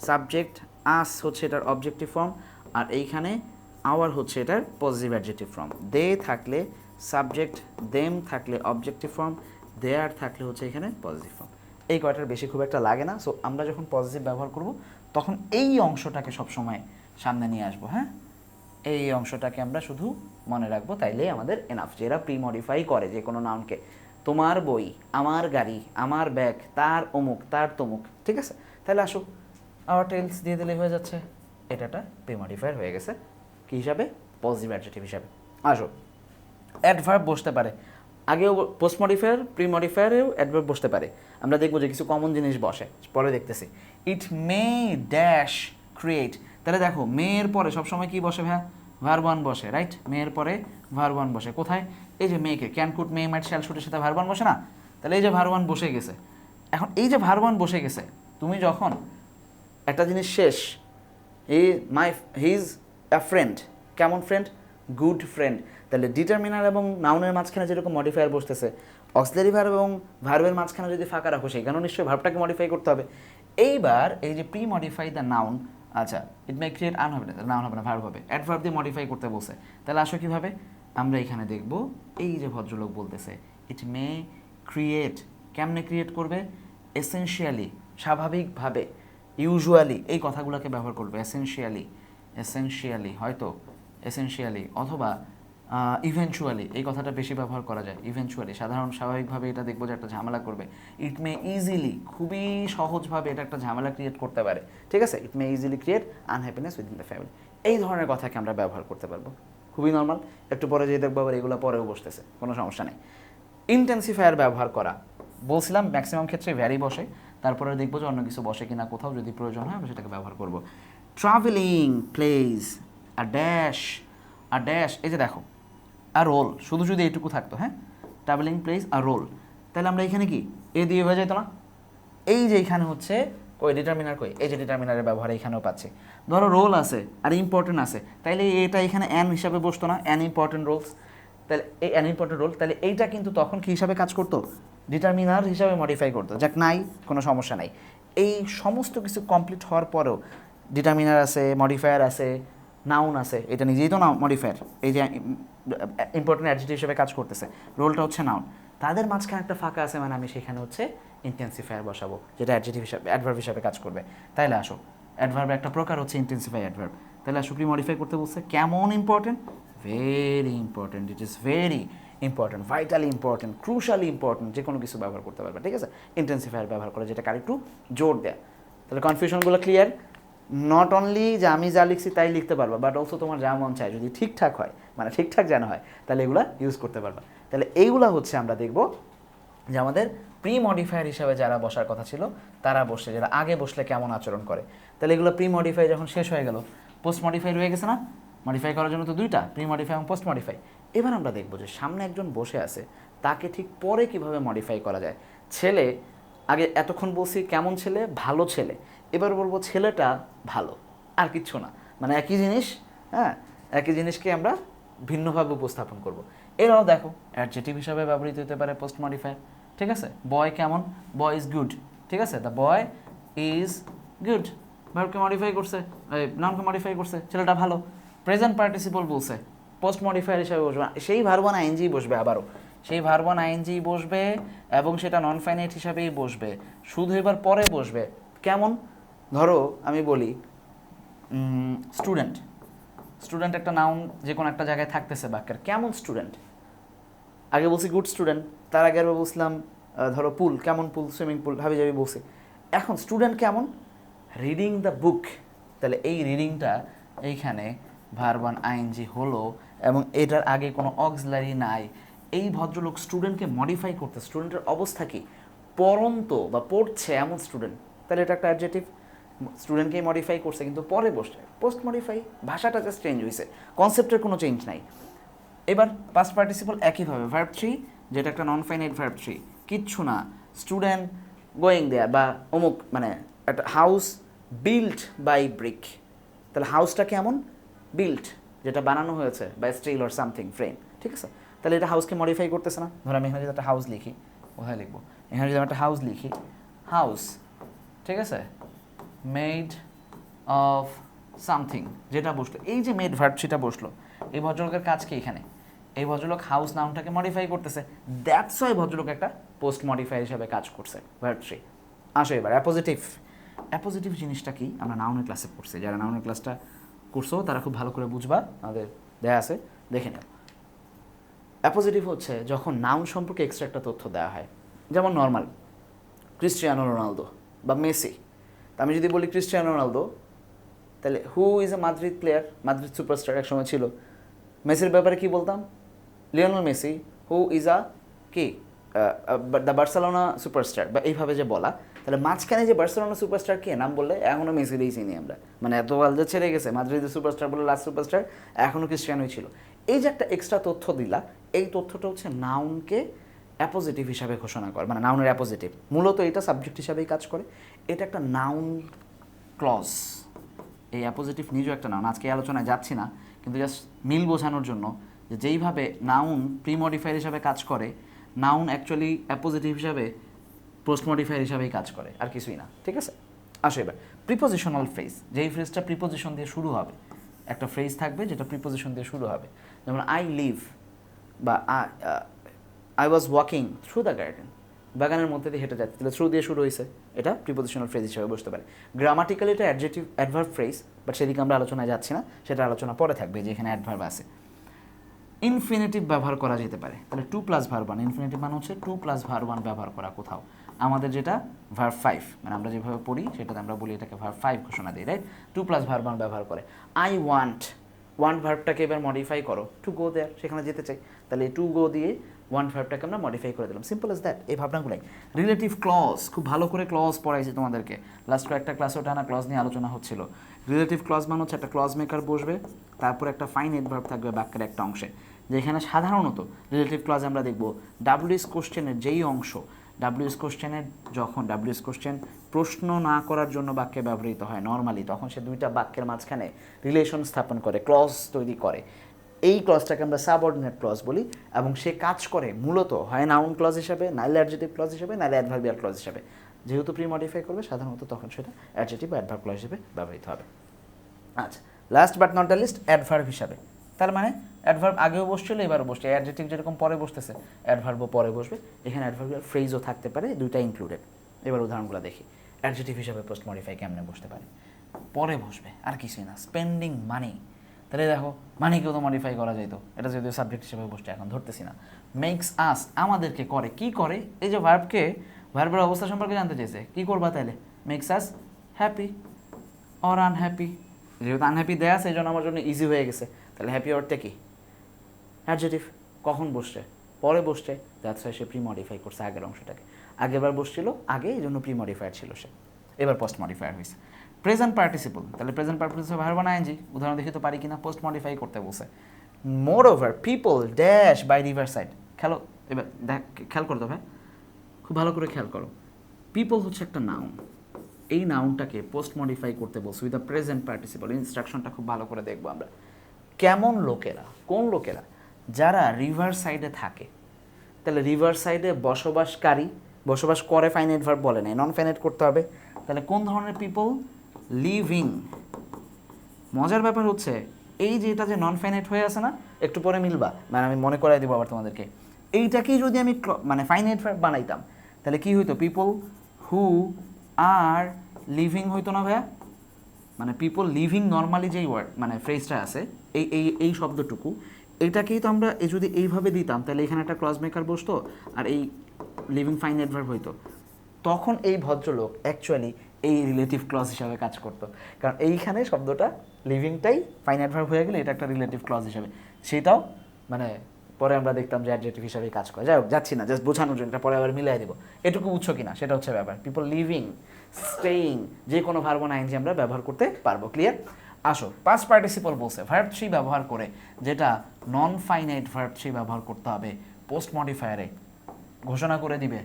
সাবজেক্ট, আস হচ্ছে এটার অবজেক্টিভ ফর্ম, আর এইখানে আওয়ার হচ্ছে এটার পজিটিভ অ্যাডজেক্টিভ ফর্ম, দে থাকলে সাবজেক্ট, দেম থাকলে অবজেক্টিভ ফর্ম, দেয়ার থাকলে হচ্ছে এখানে পজিটিভ ফর্ম। এই কয়টার বেশি খুব একটা লাগে না। সো আমরা যখন পজিটিভ ব্যবহার করব তখন এই অংশটাকে সবসময় সামনে নিয়ে আসবো, হ্যাঁ? এই অংশটাকে আমরা শুধু মনে রাখবো, তাইলেই আমাদের এনাফ। যে এরা প্রি মডিফাই করে যে কোনো নাউনকে, তোমার বই, আমার গাড়ি, আমার ব্যাগ, তার অমুক, তার তমুক, ঠিক আছে? তাহলে আসো, আওয়ার টেলস দিয়ে দিলে হয়ে যাচ্ছে, এটাটা প্রি মডিফায়ার হয়ে গেছে কী হিসাবে? পজিটিভ অ্যাডজেক্টিভ হিসাবে। আসো, অ্যাডভার্ব বসতে পারে, আগেও পোস্ট মডিফায়ার, প্রি মডিফায়ারেও অ্যাডভার্ব বসতে পারে। আমরা দেখবো যে কিছু কমন জিনিস বসে, পরে দেখতেছি। ইট মে ড্যাশ ক্রিয়েট, তাহলে দেখো মেয়ের পরে সবসময় কি বসে ভাইয়া? ভার্ব ওয়ান বসে, রাইট? মেয়ের পরে ভার্ব ওয়ান বসে কোথায়? এই যে মেয়েকে, can could may might shall শুটের সাথে ভার্ব ওয়ান বসে না? তাহলে এই যে ভার্ব ওয়ান বসে গেছে। এখন এই যে ভার্ব ওয়ান বসে গেছে, তুমি যখন একটা জিনিস শেষ, হিজ আ ফ্রেন্ড, কেমন ফ্রেন্ড? Good friend. তাহলে ডিটারমিনার এবং নাউনের মাঝখানে যেরকম মডিফায়ার বসতেছে, অক্সিলারি ভার্ব এবং ভার্বের মাঝখানে যদি ফাঁকা রাখো, সেখানেও নিশ্চয়ই ভার্বটাকে মডিফাই করতে হবে। এইবার এই যে প্রি মডিফাই দ্য নাউন, আচ্ছা ইট মে ক্রিয়েট, আন হবে না, নাউন হবে না, ভার্ব হবে, অ্যাডভার্ব দিয়ে মডিফাই করতে বলছে। তাহলে আসো কীভাবে? আমরা এখানে দেখব, এই যে ভদ্রলোক বলতেছে ইট মে ক্রিয়েট, কেমনে ক্রিয়েট করবে? এসেনশিয়ালি, স্বাভাবিকভাবে, ইউজুয়ালি, এই কথাগুলোকে ব্যবহার করবে। এসেনশিয়ালি, এসেনশিয়ালি হয়তো এসেনশিয়ালি, অথবা ইভেনচুয়ালি, এই কথাটা বেশি ব্যবহার করা যায়। ইভেনচুয়ালি সাধারণ স্বাভাবিকভাবে এটা দেখবো যে একটা ঝামেলা করবে। ইট মে ইজিলি, খুবই সহজভাবে এটা একটা ঝামেলা ক্রিয়েট করতে পারে, ঠিক আছে? It may easily create unhappiness within the family. এই ধরনের কথাকে আমরা ব্যবহার করতে পারবো, খুবই নর্মাল। একটু পরে যে দেখবো আবার এগুলো পরেও বসতেছে, কোনো সমস্যা নেই। ইন্টেন্সিফায়ার ব্যবহার করা, বলছিলাম ম্যাক্সিমাম ক্ষেত্রে ভ্যারি বসে, তারপরে দেখবো যে অন্য কিছু বসে কিনা, কোথাও যদি প্রয়োজন হয় আমরা সেটাকে ব্যবহার করবো। Travelling place a dash, a dash, এই যে দেখো, আ রোল, শুধু যদি এইটুকু থাকতো, হ্যাঁ, ট্রাভেলিং প্লেস আ রোল, তাহলে আমরা এখানে কি এ দিয়ে হয়ে যেত না? এই যে এখানে হচ্ছে কই ডিটারমিনার কই, এই যে ডিটারমিনারের ব্যবহার এখানেও পাচ্ছি। ধরো রোল আছে আর ইম্পর্টেন্ট আছে, তাইলে এটা এখানে অ্যান হিসাবে বসতো না, অ্যান ইম্পর্টেন্ট রোলস, তাহলে এই অ্যান ইম্পর্টেন্ট রোল, তাহলে এইটা কিন্তু তখন কি হিসাবে কাজ করতো? ডিটারমিনার হিসাবে মডিফাই করতো। যাক নাই, কোনো সমস্যা নাই। এই সমস্ত কিছু কমপ্লিট হওয়ার পরেও ডিটারমিনার আছে, মডিফায়ার আছে, নাউন আছে, এটা নিজেই তো না মডিফায়ার, এই যে ইম্পর্টেন্ট অ্যাডজেক্টিভ হিসেবে কাজ করতেছে, রোলটা হচ্ছে নাউন, তাদের মাঝখানে একটা ফাঁকা আছে, মানে আমি সেখানে হচ্ছে ইন্টেন্সিফায়ার বসাবো, যেটা অ্যাডজেক্টিভ হিসাবে অ্যাডভার্ব হিসাবে কাজ করবে। তাইলে আসো, অ্যাডভার্বের একটা প্রকার হচ্ছে ইন্টেন্সিফাই অ্যাডভার্ব। তাহলে আসো প্রি মডিফাই করতে বলছে, কেমন important? Very important, it is very important, vitally important, crucially important, যে কোনো কিছু ব্যবহার করতে পারবে, ঠিক আছে? ইন্টেন্সিফায়ার ব্যবহার করে, যেটা আরেকটু জোর দেয়। তাহলে কনফিউশনগুলো ক্লিয়ার? নট অনলি যে আমি যা লিখছি তাই লিখতে পারবা, বাট অলসো তোমার যা মন চায় যদি ঠিকঠাক হয়, মানে ঠিকঠাক যেন হয়, তাহলে এগুলো ইউজ করতে পারবা। তাহলে এইগুলা হচ্ছে আমরা দেখব যে আমাদের প্রি মডিফায়ার হিসাবে যারা বসার কথা ছিল তারা বসে, যারা আগে বসলে কেমন আচরণ করে। তাহলে এগুলো প্রি মডিফাই যখন শেষ হয়ে গেল, পোস্ট মডিফাই রয়ে গেছে না? মডিফাই করার জন্য তো দুইটা, প্রি মডিফাই এবং পোস্ট মডিফাই। এবার আমরা দেখব যে সামনে একজন বসে আছে, তাকে ঠিক পরে কিভাবে মডিফাই করা যায়। ছেলে, আগে এতক্ষণ বলছি কেমন ছেলে? ভালো ছেলে। এবার বলবো ছেলেটা ভালো, আর কিচ্ছু না, মানে একই জিনিস, হ্যাঁ, একই জিনিসকে আমরা ভিন্নভাবে উপস্থাপন করব। এরাও দেখো অ্যাডজেক্টিভ হিসাবে ব্যবহৃত হতে পারে পোস্ট মডিফায়ার, ঠিক আছে? বয় কেমন? বয় ইজ গুড, ঠিক আছে? দ্য বয় ইজ গুড, ভার্বকে মডিফাই করছে, নাউনকে মডিফাই করছে, ছেলেটা ভালো। প্রেজেন্ট পার্টিসিপল বলছে, পোস্ট মডিফায়ার হিসাবে বসবে, সেই ভার্ব অন আইএনজি বসবে, আবারও সেই ভার্ব অন আইএনজি বসবে, এবং সেটা নন ফাইনাইট হিসাবেই বসবে, শুধু এবার পরে বসবে। কেমন? ধরো আমি বলি স্টুডেন্ট, স্টুডেন্ট একটা নাউন যে কোনো একটা জায়গায় থাকতেছে বাক্যের, কেমন স্টুডেন্ট? আগে বলছি গুড স্টুডেন্ট, তার আগে আবার বলছিলাম ধরো পুল, কেমন পুল, সুইমিং পুল, ভাবি যাবি বলছি। এখন স্টুডেন্ট কেমন? রিডিং দ্য বুক, তাহলে এই রিডিংটা এইখানে ভার্ব অন আইএনজি হলো, এবং এটার আগে কোনো অক্সিলারি নাই। এই ভদ্রলোক স্টুডেন্টকে মডিফাই করতে, স্টুডেন্টের অবস্থা কি? পড়ন্ত বা পড়ছে এমন স্টুডেন্ট, তাহলে এটা একটা অ্যাডজেক্টিভ। স্টুডেন্টকেই মডিফাই করছে কিন্তু পরে বসছে, পোস্ট মডিফাই, ভাষাটা জাস্ট চেঞ্জ হয়েছে, কনসেপ্টের কোনো চেঞ্জ নাই। এবার পাস্ট পার্টিসিপল একইভাবে, ভার্ব 3 যেটা একটা নন ফাইনাইট ভার্ব 3, কিচ্ছু না, স্টুডেন্ট গোয়িং দেয়ার বা অমুক, মানে একটা হাউস বিল্ট বাই ব্রিক, তাহলে হাউসটা কেমন? বিল্ট, যেটা বানানো হয়েছে by steel or something frame, ঠিক আছে? তাহলে এটা হাউসকে মডিফাই করতেছে না? ধর আমি এখানে যদি একটা হাউস লিখি, কোথায় লিখবো? এখানে যদি আমি একটা হাউস লিখি, হাউস, ঠিক আছে, মেড অফ সামথিং, যেটা বসলো, এই যে মেড ভার্ব সেটা বসলো, এই ভদ্রলোকের কাজ কি এখানে? এই ভদ্রলোক হাউস নাউনটাকে মডিফাই করতেছে, দ্যাটস ওয়াই ভদ্রলোক একটা পোস্ট মডিফাই হিসাবে কাজ করছে, ভার্ব 3। আসো এবার অ্যাপোজিটিভ। অ্যাপোজিটিভ জিনিসটা কি? আমরা নাউনের ক্লাসে পড়ছি, যারা নাউনের ক্লাসটা করছো তারা খুব ভালো করে বুঝবা, আমাদের দেয়া আছে, দেখে নাও। অ্যাপোজিটিভ হচ্ছে যখন নাউন সম্পর্কে এক্সট্রা একটা তথ্য দেওয়া হয়, যেমন নর্মাল ক্রিস্টিয়ানো রোনালদো বা মেসি। তা আমি যদি বলি ক্রিস্টিয়ানো রোনালদো, তাহলে who is a Madrid player, Madrid superstar এক সময় ছিল। মেসির ব্যাপারে কি বলতাম? Lionel Messi who is a কি দ্য বার্সেলোনা সুপারস্টার, বা এইভাবে যে বলা, তাহলে মাঝখানে যে বার্সেলোনা সুপারস্টার কে নাম বললে এখনও মেসিরই চিনি আমরা, মানে এত কাল যে ছেড়ে গেছে মাদ্রিদের সুপারস্টার বলে, লাস্ট সুপারস্টার এখনও ক্রিস্টিয়ানোই ছিল। এই যে একটা এক্সট্রা তথ্য দিলা, এই তথ্যটা হচ্ছে নাউনকে অ্যাপোজিটিভ হিসাবে ঘোষণা করে, মানে নাউনের অ্যাপোজিটিভ, মূলত এটা সাবজেক্ট হিসাবেই কাজ করে, এটা একটা নাউন ক্লজ। এই অ্যাপোজিটিভ নিজেও একটা নাউন, আজকে এই আলোচনায় যাচ্ছি না, কিন্তু জাস্ট মিল বোঝানোর জন্য যে যেইভাবে নাউন প্রি মডিফায়ার হিসাবে কাজ করে, নাউন অ্যাকচুয়ালি অ্যাপোজিটিভ হিসাবে পোস্ট মডিফায়ার হিসাবেই কাজ করে, আর কিছুই না, ঠিক আছে? আসো এবার প্রিপোজিশনাল ফ্রেজ, যেই ফ্রেজটা প্রিপোজিশন দিয়ে শুরু হবে, একটা ফ্রেজ থাকবে যেটা প্রিপোজিশন দিয়ে শুরু হবে, যেমন আই লিভ বা I was walking through the garden, বাগানের মধ্যে দিয়ে হেঁটে যাচ্ছে, তাহলে থ্রু দিয়ে শুরু হয়েছে, এটা প্রিপোজিশনাল ফ্রেজ হিসেবে বসতে পারে। গ্রামাটিক্যালি এটা অ্যাডজেক্টিভ অ্যাডভার্ব ফ্রেজ, বাট সেদিকে আমরা আলোচনায় যাচ্ছি না, সেটা আলোচনা পরে থাকবে, যে এখানে অ্যাডভার্ব আছে। ইনফিনিটিভ ব্যবহার করা যেতে পারে, তাহলে 2+ভার্ব 1, ইনফিনিটিভ মানে হচ্ছে 2+ভার্ব 1 ব্যবহার করা কোথাও, আমাদের যেটা ভার্ব 5, মানে আমরা যেভাবে পড়ি সেটাতে আমরা বলি এটাকে ভার্ব 5 ঘোষণা দিই, রাইট? 2+ভার্ব 1 ব্যবহার করে। আই ওয়ান্ট, ওয়ান্ট ভার্বটাকে এবার মডিফাই করো, টু গো দেয়ার, সেখানে যেতে চাই, তাহলে টু গো দিয়ে ওয়ান্ট ভার্বটাকে আমরা মডিফাই করে দিলাম, সিম্পল এজ দ্যাট, এই ভাবনাগুলাই। রিলেটিভ ক্লজ, খুব ভালো করে ক্লজ পড়াইছি তোমাদেরকে, লাস্ট কয়েকটা ক্লাসে ওটা না ক্লজ নিয়ে আলোচনা হচ্ছিল। রিলেটিভ ক্লজ মানে হচ্ছে একটা ক্লজ মেকার বসবে, তারপর একটা ফাইনাইট ভার্ব থাকবে বাক্যের একটা অংশে, যেখানে সাধারণত রিলেটিভ ক্লজে আমরা দেখব ডাব্লিউএস কোশ্চেনের যেই অংশ ডাব্লিউএস কোশ্চেনের যখন ডাব্লিউএস কোশ্চেন প্রশ্ন না করার জন্য বাক্যে ব্যবহৃত হয় নর্মালি, তখন সে দুইটা বাক্যের মাঝখানে রিলেশন স্থাপন করে, ক্লজ তৈরি করে। এই ক্লজটাকে আমরা সাবঅর্ডিনেট ক্লজ বলি, এবং সে কাজ করে মূলত হয় নাউন ক্লজ হিসাবে, নাইলে অ্যাডজেক্টিভ ক্লজ হিসাবে, নাইলে অ্যাডভার্বিয়াল ক্লজ হিসাবে। যেহেতু প্রি মডিফাই করবে সাধারণত তখন সেটা অ্যাডজেক্টিভ বা অ্যাডভার্ব ক্লজ হিসেবে ব্যবহৃত হবে। আচ্ছা, last but not the list adverb হিসাবে। তার মানে অ্যাডভার্ব আগেও বসছিল, এবারও বসছে। অ্যাডজেক্টিভ যেরকম পরে বসতেছে, অ্যাডভার্বও পরে বসবে। এখানে অ্যাডভার্বিয়াল ফ্রেজও থাকতে পারে, দুইটা ইনক্লুডেড। এবার উদাহরণগুলো দেখি। অ্যাডজেক্টিভ হিসাবে পোস্ট মডিফাই কেমনে বসতে পারে? পরে বসবে, আর কিছুই না। স্পেন্ডিং মানি, তাহলে দেখো মানিকেও তো মডিফাই করা যেত, এটা যদিও সাবজেক্ট হিসেবে বসছে, এখন ধরতেছি না। মেক্স আস, আমাদেরকে করে, কি করে? এই যে ভার্বকে, ভার্বের অবস্থা সম্পর্কে জানতে চেয়েছে, কি করবা তাইলে? Makes us happy or unhappy. যেহেতু আনহ্যাপি দেয়া আছে এই জন্য আমার জন্য ইজি হয়ে গেছে। তাহলে হ্যাপি অর্থে কি? অ্যাডজেক্টিভ। কখন বসছে? পরে বসছে। That's why say pre modify করছে আগের অংশটাকে। আগেরবার বসছিল আগে, এই জন্য প্রি মডিফায়ার ছিল সে, এবার পোস্ট মডিফায়ার হয়েছে। প্রেজেন্ট পার্টিসিপল, তাহলে প্রেজেন্ট পার্টিসিপল ভার্ব না আইএনজি। উদাহরণ দেখি তো পারি কিনা পোস্ট মডিফাই করতে বসে। More over people dash by river side. খেলো এবার, দেখ খেয়াল করো তো ভাই, খুব ভালো করে খেয়াল করো। পিপল হচ্ছে একটা নাউন, এই নাউনটাকে পোস্ট মডিফাই করতে বলছি উইথ দ্য প্রেজেন্ট পার্টিসিপল। ইনস্ট্রাকশনটা খুব ভালো করে দেখবো আমরা। কেমন লোকেরা? কোন লোকেরা? যারা রিভার সাইডে থাকে। তাহলে রিভার সাইডে বসবাসকারী, বসবাস করে ফাইনাইট ভার্ব বলে নাই, নন ফাইনাইট করতে হবে। তাহলে কোন ধরনের পিপল? লিভিং। মজার ব্যাপার হচ্ছে এই যে এটা যে নন ফাইনাইট হয়ে আছে না, একটু পরে মিলবা, মানে আমি মনে করাই দেবো আবার তোমাদেরকে। এইটাকেই যদি আমি মানে ফাইনাইট ভার্ব বানাইতাম তাহলে কি হইতো? পিপল হু আর লিভিং হইতো না ভাইয়া? মানে পিপল লিভিং নর্মালি যেই ওয়ার্ড মানে ফ্রেজটা আছে, এই এই এই শব্দটুকু, এটাকেই তো আমরা যদি এইভাবে দিতাম তাহলে এখানে একটা ক্লজ মেকার বসতো আর এই লিভিং ফাইনাইট ভার্ব হইতো। তখন এই ভদ্রলোক অ্যাকচুয়ালি এই রিলেটিভ ক্লজ হিসাবে কাজ করতো, কারণ এইখানে শব্দটা লিভিংটাই ফাইনাইট ভার্ব হয়ে গেলে এটা একটা রিলেটিভ ক্লজ হিসাবে, সেটাও মানে পরে আমরা দেখতাম যে অ্যাডজেক্টিভ হিসাবে কাজ করে। যাই হোক, যাচ্ছি না, জাস্ট বোঝানোর জন্য, এটা পরে আবার মিলাই দেবো। এটুকু বুঝছো কিনা সেটা হচ্ছে ব্যাপার। পিপল লিভিং, স্টেইং, যে কোনো ভার্ব না আইএনজি আমরা ব্যবহার করতে পারবো। ক্লিয়ার? আসো, পাস্ট পার্টিসিপল বলছে ভার্ব থ্রি ব্যবহার করে, যেটা নন ফাইনাইট ভার্ব থ্রি ব্যবহার করতে হবে পোস্ট মডিফায়ারে। ঘোষণা করে দিবে।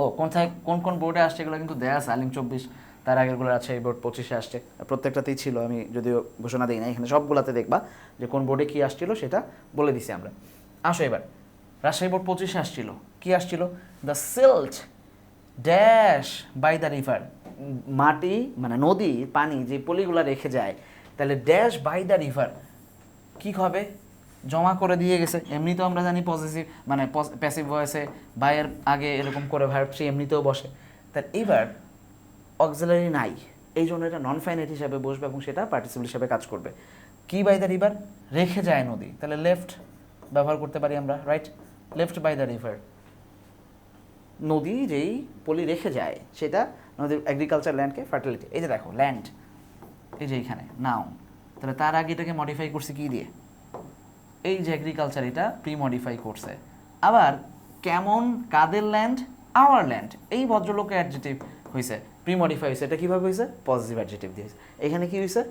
ও কোথায় কোন কোন বোর্ডে আসছে এগুলো কিন্তু দেয়া আছে। আলিম 24, তার আগেরগুলো আছে, এই বোর্ড 25-এ আসছে, প্রত্যেকটাতেই ছিল। আমি যদিও ঘোষণা দিই না, এখানে সবগুলোতে দেখবা যে কোন বোর্ডে কী আসছিল সেটা বলে দিছি আমরা। আসো এবার, রাজশাহী বোর্ড 25-এ আসছিল, কী আসছিল? The silt dash by the river, মাটি মানে নদী পানি যে পলিগুলো রেখে যায়, তাহলে ড্যাশ বাই দ্য রিভার কী হবে? জমা করে দিয়ে গেছে। এমনিতেও আমরা জানি পজিটিভ মানে প্যাসিভ ভয়েসে বাইয়ের আগে এরকম করে ভার্ব থ্রি এমনিতেও বসে। তার এইবার অক্সিলারি নাই, এই জন্য এটা নন ফাইনাইট হিসাবে বসবে এবং সেটা পার্টিসিপল হিসাবে কাজ করবে। কি বাই দ্য রিভার? রেখে যায় নদী, তাহলে লেফট ব্যবহার করতে পারি আমরা, right? Left by the river, নদী যেই পলি রেখে যায় সেটা নদীর এগ্রিকালচার, ল্যান্ডকে ফার্টিলিটি। এই যে দেখো ল্যান্ড, এই যে এইখানে নাউন, তাহলে তার আগে এটাকে মডিফাই করছে কি দিয়ে? এই যে এগ্রিকালচার, এটা প্রি মডিফাই করছে। আবার কেমন, কাদের ল্যান্ড? Our land. এই ভদ্রলোকের অ্যাডজেক্টিভ হয়েছে, প্রি মডিফাই হয়েছে। এটা কীভাবে হয়েছে? পজিটিভ অ্যাডজেক্টিভ দিয়ে হয়েছে। এখানে কি হয়েছে?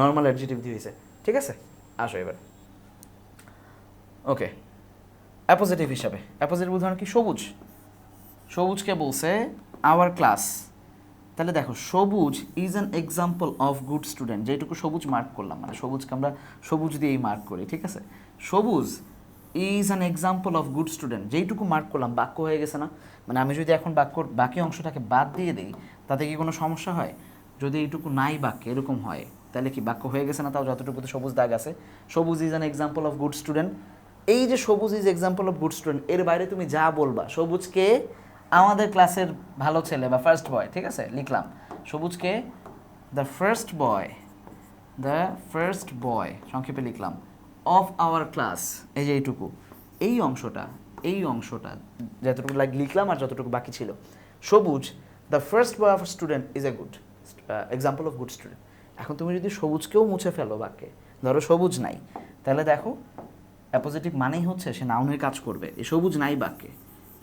নর্মাল অ্যাডজেক্টিভ দিয়ে হয়েছে। ঠিক আছে, আসো এবার। ওকে, অ্যাপোজিটিভ হিসাবে, অ্যাপোজিটিভ উদাহরণ কি? সবুজ। সবুজকে বলছে আওয়ার ক্লাস। তাহলে দেখো সবুজ is an example of good student, যেটুকু সবুজ মার্ক করলাম, মানে সবুজকে আমরা সবুজ দিয়েই মার্ক করি। ঠিক আছে, সবুজ is an example of good student, যেইটুকু মার্ক করলাম বাক্য হয়ে গেছে না? মানে আমি যদি এখন বাকি অংশটাকে বাদ দিয়ে দিই তাতে কি কোনো সমস্যা হয়? যদি এইটুকু নাই বাক্যে এরকম হয় তাহলে কি বাক্য হয়ে গেছে না? তাও যতটুকুতে সবুজ দাগ আছে। সবুজ is an example of good student, এই যে সবুজ is example of good student, এর বাইরে তুমি যা বলবা, সবুজকে আমাদের ক্লাসের ভালো ছেলে বা ফার্স্ট বয়, ঠিক আছে লিখলাম। সবুজকে দ্য ফার্স্ট বয় সংক্ষেপে লিখলাম অফ আওয়ার ক্লাস, এই যে এইটুকু, এই অংশটা যতটুকু লিখলাম আর যতটুকু বাকি ছিল, সবুজ the first boy of student is a good example of good student. এখন তুমি যদি সবুজকেও মুছে ফেলো বাক্যে, ধরো সবুজ নাই, তাহলে দেখো অ্যাপোজিটিভ মানেই হচ্ছে সে নাউনের কাজ করবে। এই সবুজ নাই বাক্যে,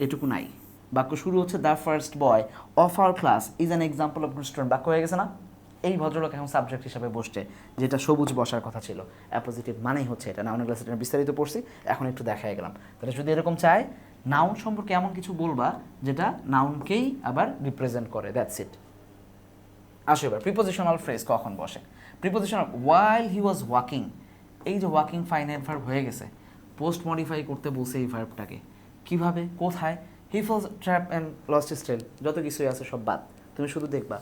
এটুকু নাই, বাক্য শুরু হচ্ছে the first boy of our class is an example of good student, বাক্য হয়ে গেছে না? এই ভদ্রলোক এখন সাবজেক্ট হিসাবে বসছে, যেটা সবুজ বসার কথা ছিল। অ্যাপোজিটিভ মানেই হচ্ছে এটা। নাউন ক্লাসে এটা বিস্তারিত পড়ছি, এখন একটু দেখাই গেলাম। তাহলে যদি এরকম চায় নাউন সম্পর্কে এমন কিছু বলবা যেটা নাউনকেই আবার রিপ্রেজেন্ট করে, দ্যাটস ইট। আসো এবার প্রিপোজিশনাল ফ্রেজ কখন বসে। Prepositional while he was walking, এই যে ওয়াকিং ফাইনাইট ভার্ব হয়ে গেছে, পোস্ট মডিফাই করতে বলছে এই ভার্বটাকে। কিভাবে, কোথায়? He falls trap and lost his tail, যত কিছুই আছে সব বাদ, তুমি শুধু দেখবা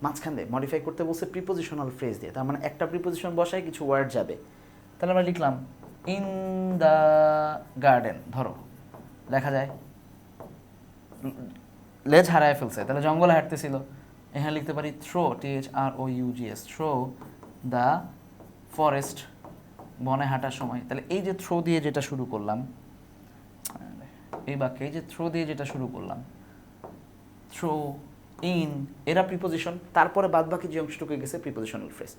মাঝখান দিয়ে মডিফাই করতে বলছে প্রিপোজিশনাল ফ্রেজ দিয়ে। তার মানে একটা প্রিপোজিশন বসায় কিছু ওয়ার্ড যাবে। তাহলে আমরা লিখলাম ইন দ্য গার্ডেন, ধরো দেখা যায় লেজ হারায় ফেলছে, তাহলে জঙ্গলে হাঁটতেছিল, এখানে লিখতে পারি through, THROUGS, through the forest, বনে হাঁটার সময়। তাহলে এই যে থ্রো দিয়ে যেটা শুরু করলাম, এই বাক্যে এই যে থ্রো দিয়ে যেটা শুরু করলাম, থ্রো, ইন, এরা প্রিপোজিশন। তারপরে বাদ বাকি যে অংশটুকু গেছে প্রিপোজিশনাল ফ্রেজ।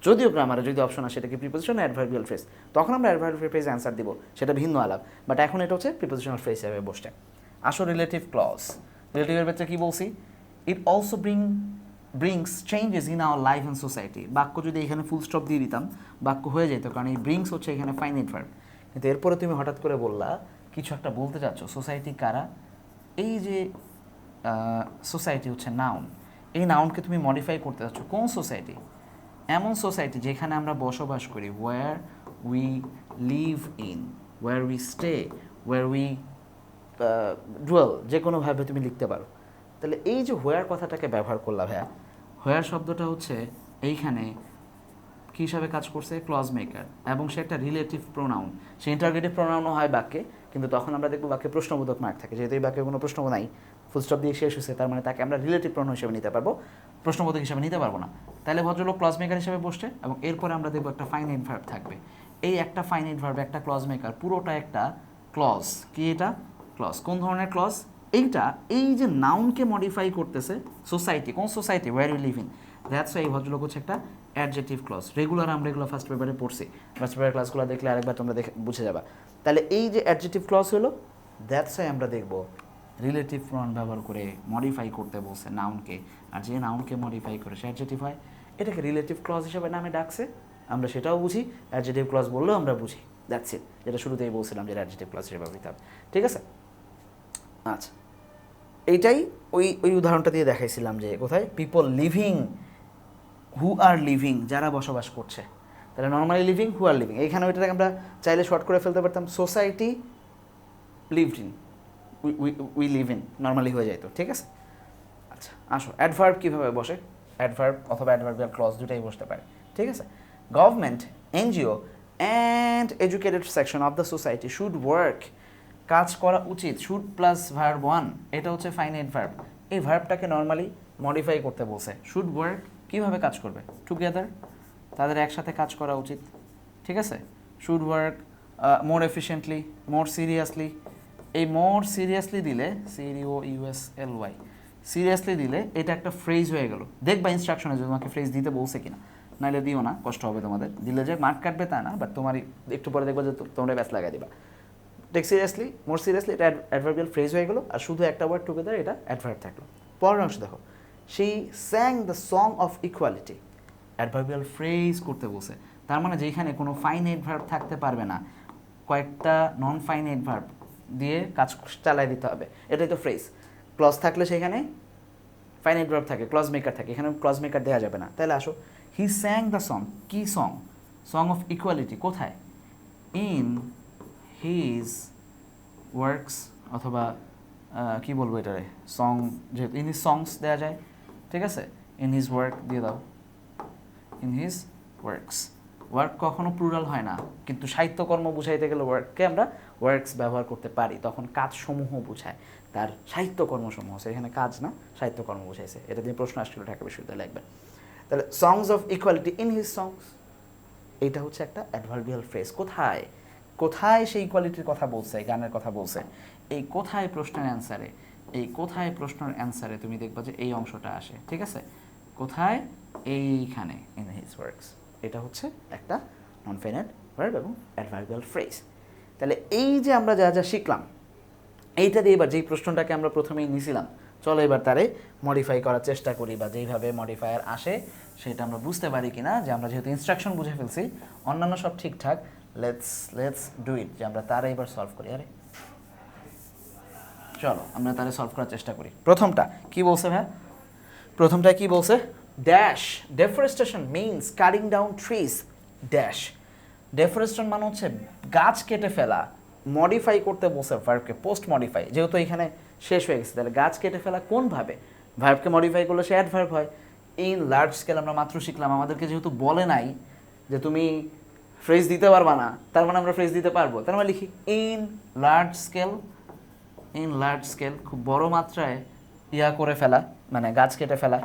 যদিও গ্রামারে যদি অপশন আসে এটাকে প্রিপোজিশন অ্যাডভার্বিয়াল ফ্রেজ, তখন আমরা অ্যাডভার্বিয়াল ফ্রেজ অ্যান্সার দিব, সেটা ভিন্ন আলাপ। বাট এখন এটা হচ্ছে প্রিপোজিশনাল ফ্রেজ হিসেবে বসছে। আসো রিলেটিভ ক্লজ। রিলেটিভের ক্ষেত্রে কী বলছি? It also brings changes in our life and society. বাক্য যদি এখানে ফুল স্টপ দিয়ে দিতাম বাক্য হয়ে যেত, কারণ এই ব্রিংস হচ্ছে এখানে ফাইনাইট ভার্ব। কিন্তু এরপরে তুমি হঠাৎ করে বললা কিছু একটা বলতে চাচ্ছ, সোসাইটি কারা? এই যে সোসাইটি হচ্ছে নাউন, এই নাউনকে তুমি মডিফাই করতে চাচ্ছ। কোন সোসাইটি? এমন সোসাইটি যেখানে আমরা বসবাস করি, where we live in, where we stay, where we dwell, যে কোনোভাবে তুমি লিখতে পারো। তাহলে এই যে হোয়ার কথাটাকে ব্যবহার করলাম, হ্যাঁ, হোয়ার শব্দটা হচ্ছে এইখানে কী হিসাবে কাজ করছে? ক্লজ মেকার, এবং সে একটা রিলেটিভ প্রোনাউন। সে ইন্টারগেটিভ প্রোনাউনও হয় বাক্যে, কিন্তু তখন আমরা দেখবো বাক্যে প্রশ্নবোধক মার্ক থাকে। যেহেতু এই বাক্যে কোনো প্রশ্নবোধ নাই, ফুল স্টপ দিয়ে শেষ হয়েছে, তার মানে তাকে আমরা রিলেটিভ প্রোনাউন হিসেবে নিতে পারবো, প্রশ্নবোধক হিসেবে নিতে পারবো না। তাহলে ভদ্রলোক ক্লজ মেকার হিসেবে বসছে, এবং এরপরে আমরা দেখবো একটা ফাইনাইট ভার্ব থাকবে। এই একটা ফাইনাইট ভার্ব, একটা ক্লজ মেকার, পুরোটা একটা ক্লজ। কি এটা? ক্লজ। কোন ধরনের ক্লজ? এইটা এই যে নাউনকে মডিফাই করতেছে সোসাইটি। কোন society? Where you live in. That's why এই ভদ্রলোক হচ্ছে একটা অ্যাডজেক্টিভ ক্লজ। রেগুলার আমরা এগুলো ফার্স্ট পেপারে পড়ছি, ফার্স্ট পেপারের ক্লাসগুলো দেখলে আরেকবার তোমরা দেখে বুঝে যাবা। তাহলে এই যে অ্যাডজেক্টিভ ক্লজ হলো, দ্যাটস ওয়াই আমরা দেখবো রিলেটিভ প্রোনাউন ব্যবহার করে মডিফাই করতে বলছে নাউনকে, আর যে নাউনকে মডিফাই করে সে অ্যাডজেক্টিভ হয়, এটাকে রিলেটিভ ক্লজ হিসেবে নামে ডাকছে, আমরা সেটাও বুঝি। অ্যাডজেক্টিভ ক্লজ বললেও আমরা বুঝি, দ্যাটস ইট। যেটা শুরুতেই বলছিলাম যে অ্যাডজেক্টিভ ক্লজ হিসেবে ব্যবহৃত হবে, ঠিক আছে? আচ্ছা, এইটাই ওই উদাহরণটা দিয়ে দেখাইছিলাম যে কোথায় পিপল লিভিং, হু আর লিভিং, যারা বসবাস করছে। তাহলে নর্মালি লিভিং, হু আর লিভিং, এইখানে ওইটাকে আমরা চাইলে শর্ট করে ফেলতে পারতাম society lived in, we live in, normally হয়ে যাইতো, ঠিক আছে? আচ্ছা, আসো অ্যাডভার্ব কীভাবে বসে। অ্যাডভার্ব অথবা অ্যাডভার্বিয়াল ক্লজ দুটাই বসতে পারে, ঠিক আছে? Government, NGO and educated section of the society should work, কাজ করা উচিত। শুড প্লাস ভার্ব ওয়ান, এটা হচ্ছে ফাইনাইট ভার্ব। এই ভার্বটাকে নর্মালি মডিফাই করতে বলছে। শুড ওয়ার্ক, কীভাবে কাজ করবে? টুগেদার, তাদের একসাথে কাজ করা উচিত, ঠিক আছে? Should work more efficiently, more seriously. এই মোর সিরিয়াসলি দিলে, CROUSLY, সিরিয়াসলি দিলে এটা একটা ফ্রেজ হয়ে গেল। দেখবা ইনস্ট্রাকশনে যে তোমাকে ফ্রেজ দিতে বলছে কিনা, নাহলে দিও না, কষ্ট হবে তোমাদের। দিলে যে মার্ক কাটবে তা না, বাট তোমার একটু পরে দেখবা যে তোমরা ব্যাস লাগাই দিবা। টেক সিরিয়াসলি, মোর সিরিয়াসলি, এটা অ্যাডভার্বিয়াল ফ্রেজ হয়ে গেলো, আর শুধু একটা ওয়ার্ড টুগেদার, এটা অ্যাডভার্ব থাকলো। পরের অংশ দেখো, she স্যাং the song of equality, adverbial phrase করতে বলছে। তার মানে যেখানে কোনো ফাইনাইট ভার্ব থাকতে পারবে না, কয়েকটা নন ফাইনাইট ভার্ব দিয়ে কাজ চালাই দিতে হবে, এটাই তো ফ্রেজ। ক্লজ থাকলে সেখানে ফাইনাইট ভার্ব থাকে, ক্লজ মেকার থাকে, এখানে ক্লজ মেকার দেওয়া যাবে না। তাহলে আসো, হি স্যাং দ্য সং, কি সং? সং অফ ইকুয়ালিটি, কোথায়? ইন হিজ ওয়ার্কস, অথবা কি বলবো এটারে, সং, যেহেতু ইন হিজ সংস দেওয়া যায়, ঠিক আছে? ইন হিজ ওয়ার্ক দিয়ে দাও, ইন হিজ ওয়ার্কস। ওয়ার্ক কখনো প্লুরাল হয় না, কিন্তু সাহিত্যকর্ম বুঝাইতে গেলে ওয়ার্ককে আমরা ওয়ার্কস ব্যবহার করতে পারি, তখন কাজসমূহ বোঝায়, তার সাহিত্যকর্মসমূহ। এখানে কাজ না, সাহিত্যকর্ম বুঝাইছে। এটা দিয়ে প্রশ্ন আসছিল ঢাকা বিশ্ববিদ্যালয়ে একবার। তাহলে songs of equality, in his songs, এইটা হচ্ছে একটা অ্যাডভার্বিয়াল ফ্রেজ। কোথায় কোথায় সেই ইকুয়ালিটির কথা বলছে, গানের কথা বলছে। এই কোথায় প্রশ্নের অ্যান্সারে, এই কোথায় প্রশ্নের অ্যান্সারে তুমি দেখবা যে এই অংশটা আসে, ঠিক আছে? কোথায়? এইখানে, ইন হিজ ওয়ার্কস। এটা হচ্ছে একটা নন ফাইনাইট ভার্ব এবং অ্যাডভার্বিয়াল ফ্রেজ। তাহলে এই যে আমরা যা যা শিখলাম, এইটা দিয়ে এবার যেই প্রশ্নটাকে আমরা প্রথমেই নিয়েছিলাম, চলো এবার তারে মডিফাই করার চেষ্টা করি, বা যেইভাবে মডিফায়ার আসে সেটা আমরা বুঝতে পারি কিনা, যে আমরা যেহেতু ইনস্ট্রাকশন বুঝে ফেলছি, অন্যান্য সব ঠিকঠাক, লেটস ডু ইট, যে আমরা তারা এবার সলভ করি। আরে চলো আমরা তারা সলভ করার চেষ্টা করি। প্রথমটা কি বলছে ভাই? প্রথমটা কি বলছে? Dash deforestation means cutting down trees dash. Deforestation মানে হচ্ছে গাছ কেটে ফেলা। মডিফাই করতে বলছে ভার্বকে, পোস্ট মডিফাই, যেহেতু এখানে শেষ হয়ে গেছে, তাহলে গাছ কেটে ফেলা কোনভাবে? ভার্বকে মডিফাই করলে সে অ্যাডভার্ব হয়। ইন লার্জ স্কেল আমরা মাত্র শিখলাম, আমাদেরকে যেহেতু বলে নাই যে তুমি ফ্রেজ দিতে পারবা না, তার মানে আমরা ফ্রেজ দিতে পারবো, তার মানে লিখি in large scale. In large scale খুব বড় মাত্রায় ইয়া করে ফেলা, মানে গাছ কেটে ফেলা।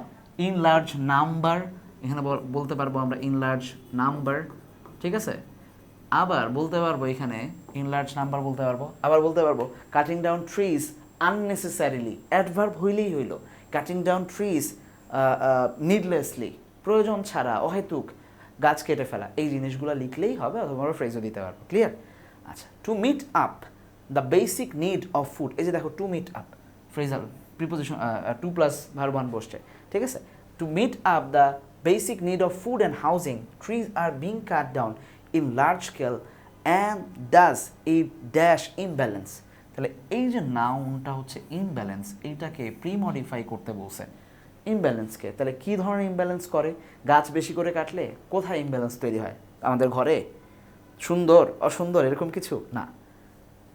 ইন লার্জ নাম্বার, এখানে বলতে পারবো আমরা ইন লার্জ নাম্বার, ঠিক আছে। আবার বলতে পারবো এখানে ইন লার্জ নাম্বার বলতে পারবো, আবার বলতে পারবো cutting down trees unnecessarily, adverb হইলেই হইল। কাটিং ডাউন ট্রিজ নিডলেসলি, প্রয়োজন ছাড়া অহেতুক গাছ কেটে ফেলা, এই জিনিসগুলো লিখলেই হবে, অথবা আমরা ফ্রেজও দিতে পারবো। ক্লিয়ার? আচ্ছা, to meet up the basic need of food, এই যে দেখো to meet up, phrasal preposition 2 plus verb 1 বসছে, ঠিক আছে। To meet up the basic need of food and housing, trees are being cut down in large scale and does এই dash imbalance. তাহলে এই যে নাউনটা হচ্ছে ইমব্যালেন্স, এইটাকে প্রিমডিফাই করতে বলছে ইমব্যালেন্সকে। তাহলে কী ধরনের ইমব্যালেন্স করে? গাছ বেশি করে কাটলে কোথায় ইমব্যালেন্স তৈরি হয়? আমাদের ঘরে? সুন্দর অসুন্দর এরকম কিছু না,